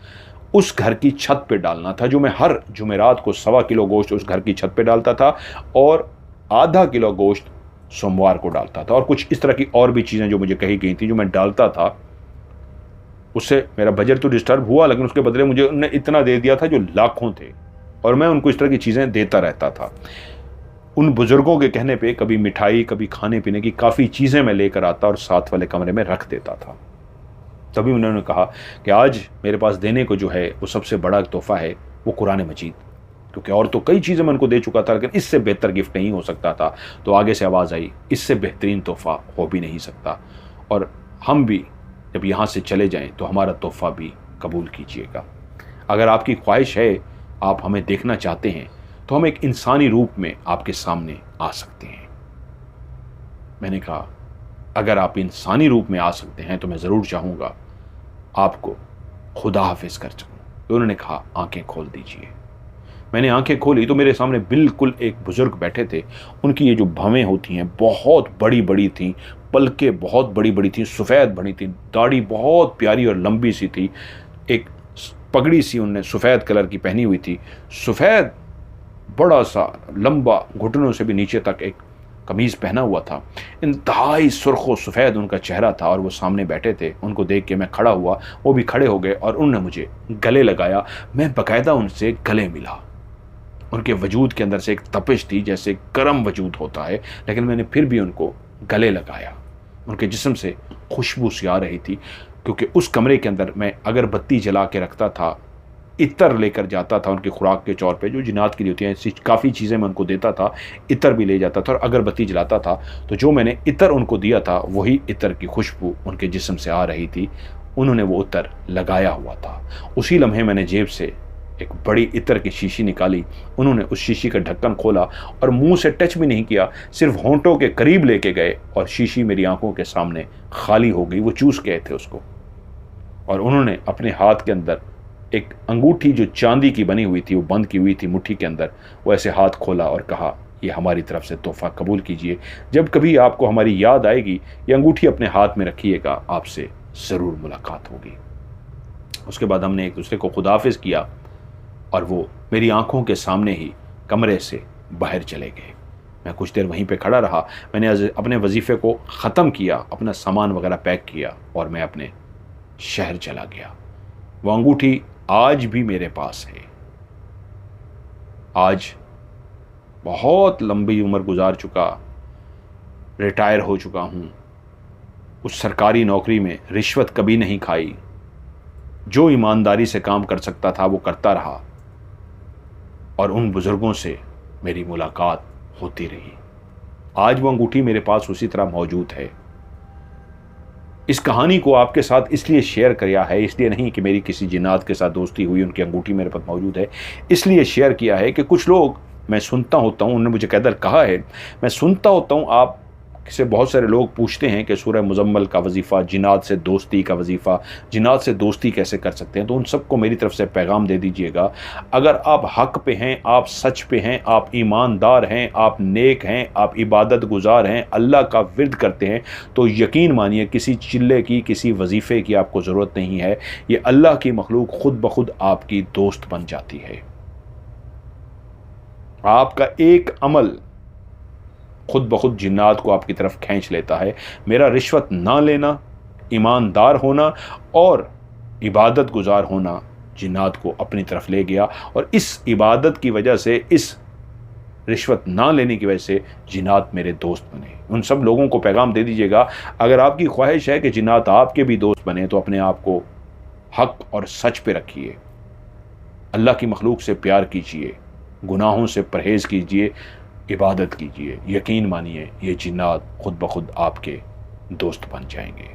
उस घर की छत पे डालना था। जो मैं हर जुमेरात को 1.25 किलो गोश्त उस घर की छत पे डालता था और आधा किलो गोश्त सोमवार को डालता था। और कुछ इस तरह की और भी चीज़ें जो मुझे कही गई थी जो मैं डालता था। उससे मेरा बजट तो डिस्टर्ब हुआ, लेकिन उसके बदले मुझे उन्होंने इतना दे दिया था जो लाखों थे, और मैं उनको इस तरह की चीज़ें देता रहता था। उन बुज़ुर्गों के कहने पे कभी मिठाई, कभी खाने पीने की काफ़ी चीज़ें मैं लेकर आता और साथ वाले कमरे में रख देता था। तभी उन्होंने कहा कि आज मेरे पास देने को जो है वो सबसे बड़ा तोहफ़ा है वो कुरान मजीद, क्योंकि और तो कई चीज़ें मैं उनको दे चुका था, लेकिन इससे बेहतर गिफ्ट नहीं हो सकता था। तो आगे से आवाज़ आई, इससे बेहतरीन तोहफ़ा हो भी नहीं सकता, और हम भी जब यहाँ से चले जाएं तो हमारा तोहफ़ा भी कबूल कीजिएगा। अगर आपकी ख्वाहिश है, आप हमें देखना चाहते हैं, तो हम एक इंसानी रूप में आपके सामने आ सकते हैं। मैंने कहा, अगर आप इंसानी रूप में आ सकते हैं तो मैं ज़रूर चाहूँगा आपको खुदा हाफिज़ कर सकूँ। तो उन्होंने कहा, आंखें खोल दीजिए। मैंने आंखें खोली तो मेरे सामने बिल्कुल एक बुज़ुर्ग बैठे थे। उनकी ये जो भवें होती हैं बहुत बड़ी बड़ी थीं, पलकें बहुत बड़ी बड़ी थीं, सफ़ेद बनी थीं, दाढ़ी बहुत प्यारी और लंबी सी थी, एक पगड़ी सी उनने सफ़ेद कलर की पहनी हुई थी, सफ़ेद बड़ा सा लंबा घुटनों से भी नीचे तक एक कमीज़ पहना हुआ था। इंतहाई सुर्ख व सफ़ेद उनका चेहरा था और वो सामने बैठे थे। उनको देख के मैं खड़ा हुआ, वो भी खड़े हो गए और उन्होंने मुझे गले लगाया। मैं बाकायदा उनसे गले मिला। उनके वजूद के अंदर से एक तपिश थी, जैसे गर्म वजूद होता है, लेकिन मैंने फिर भी उनको गले लगाया। उनके जिस्म से खुशबू सी आ रही थी, क्योंकि उस कमरे के अंदर मैं अगरबत्ती जला के रखता था, इतर लेकर जाता था उनकी खुराक के तौर पे, जो जिन्नात की होती हैं ऐसी काफ़ी चीज़ें मैं उनको देता था, इतर भी ले जाता था और अगरबत्ती जलाता था। तो जो मैंने इतर उनको दिया था वही इतर की खुशबू उनके जिस्म से आ रही थी। उन्होंने वो इतर लगाया हुआ था। उसी लम्हे मैंने जेब से एक बड़ी इतर की शीशी निकाली। उन्होंने उस शीशी का ढक्कन खोला और मुंह से टच भी नहीं किया, सिर्फ होंठों के करीब लेके गए और शीशी मेरी आंखों के सामने खाली हो गई। वो चूस गए थे उसको, और उन्होंने अपने हाथ के अंदर एक अंगूठी जो चांदी की बनी हुई थी, वो बंद की हुई थी मुट्ठी के अंदर, वो ऐसे हाथ खोला और कहा, ये हमारी तरफ से तोहफ़ा कबूल कीजिए। जब कभी आपको हमारी याद आएगी, ये अंगूठी अपने हाथ में रखिएगा, आपसे ज़रूर मुलाकात होगी। उसके बाद हमने एक दूसरे को खुदाफिज किया और वो मेरी आंखों के सामने ही कमरे से बाहर चले गए। मैं कुछ देर वहीं पे खड़ा रहा। मैंने अपने वजीफ़े को ख़त्म किया, अपना सामान वगैरह पैक किया और मैं अपने शहर चला गया। वो अंगूठी आज भी मेरे पास है। आज बहुत लंबी उम्र गुजार चुका, रिटायर हो चुका हूँ, उस सरकारी नौकरी में रिश्वत कभी नहीं खाई, जो ईमानदारी से काम कर सकता था वो करता रहा और उन बुज़ुर्गों से मेरी मुलाकात होती रही। आज वो अंगूठी मेरे पास उसी तरह मौजूद है। इस कहानी को आपके साथ इसलिए शेयर किया है, इसलिए नहीं कि मेरी किसी जिन्नात के साथ दोस्ती हुई, उनकी अंगूठी मेरे पास मौजूद है, इसलिए शेयर किया है कि कुछ लोग, मैं सुनता होता हूँ, उन्होंने मुझे कैदर कहा है, मैं सुनता होता हूँ आप से बहुत सारे लोग पूछते हैं कि सूरह मुज़म्मल का वजीफ़ा, जिन्नात से दोस्ती का वजीफ़ा, जिन्नात से दोस्ती कैसे कर सकते हैं। तो उन सबको मेरी तरफ से पैगाम दे दीजिएगा, अगर आप हक़ पे हैं, आप सच पे हैं, आप ईमानदार हैं, आप नेक हैं, आप इबादत गुजार हैं, अल्लाह का विर्द करते हैं, तो यकीन मानिए किसी चिल्ले की, किसी वजीफ़े की आपको ज़रूरत नहीं है। ये अल्लाह की मखलूक खुद ब खुद आपकी दोस्त बन जाती है। आपका एक अमल खुद ब खुद जिन्नात को आपकी तरफ खींच लेता है। मेरा रिश्वत ना लेना, ईमानदार होना और इबादत गुजार होना जिन्नात को अपनी तरफ ले गया, और इस इबादत की वजह से, इस रिश्वत ना लेने की वजह से जिन्नात मेरे दोस्त बने। उन सब लोगों को पैगाम दे दीजिएगा, अगर आपकी ख्वाहिश है कि जिन्नात आपके भी दोस्त बने तो अपने आप को हक और सच पे रखिए, अल्लाह की मखलूक से प्यार कीजिए, गुनाहों से परहेज़ कीजिए, इबादत कीजिए। यकीन मानिए ये जिन्नात खुद ब खुद आपके दोस्त बन जाएंगे।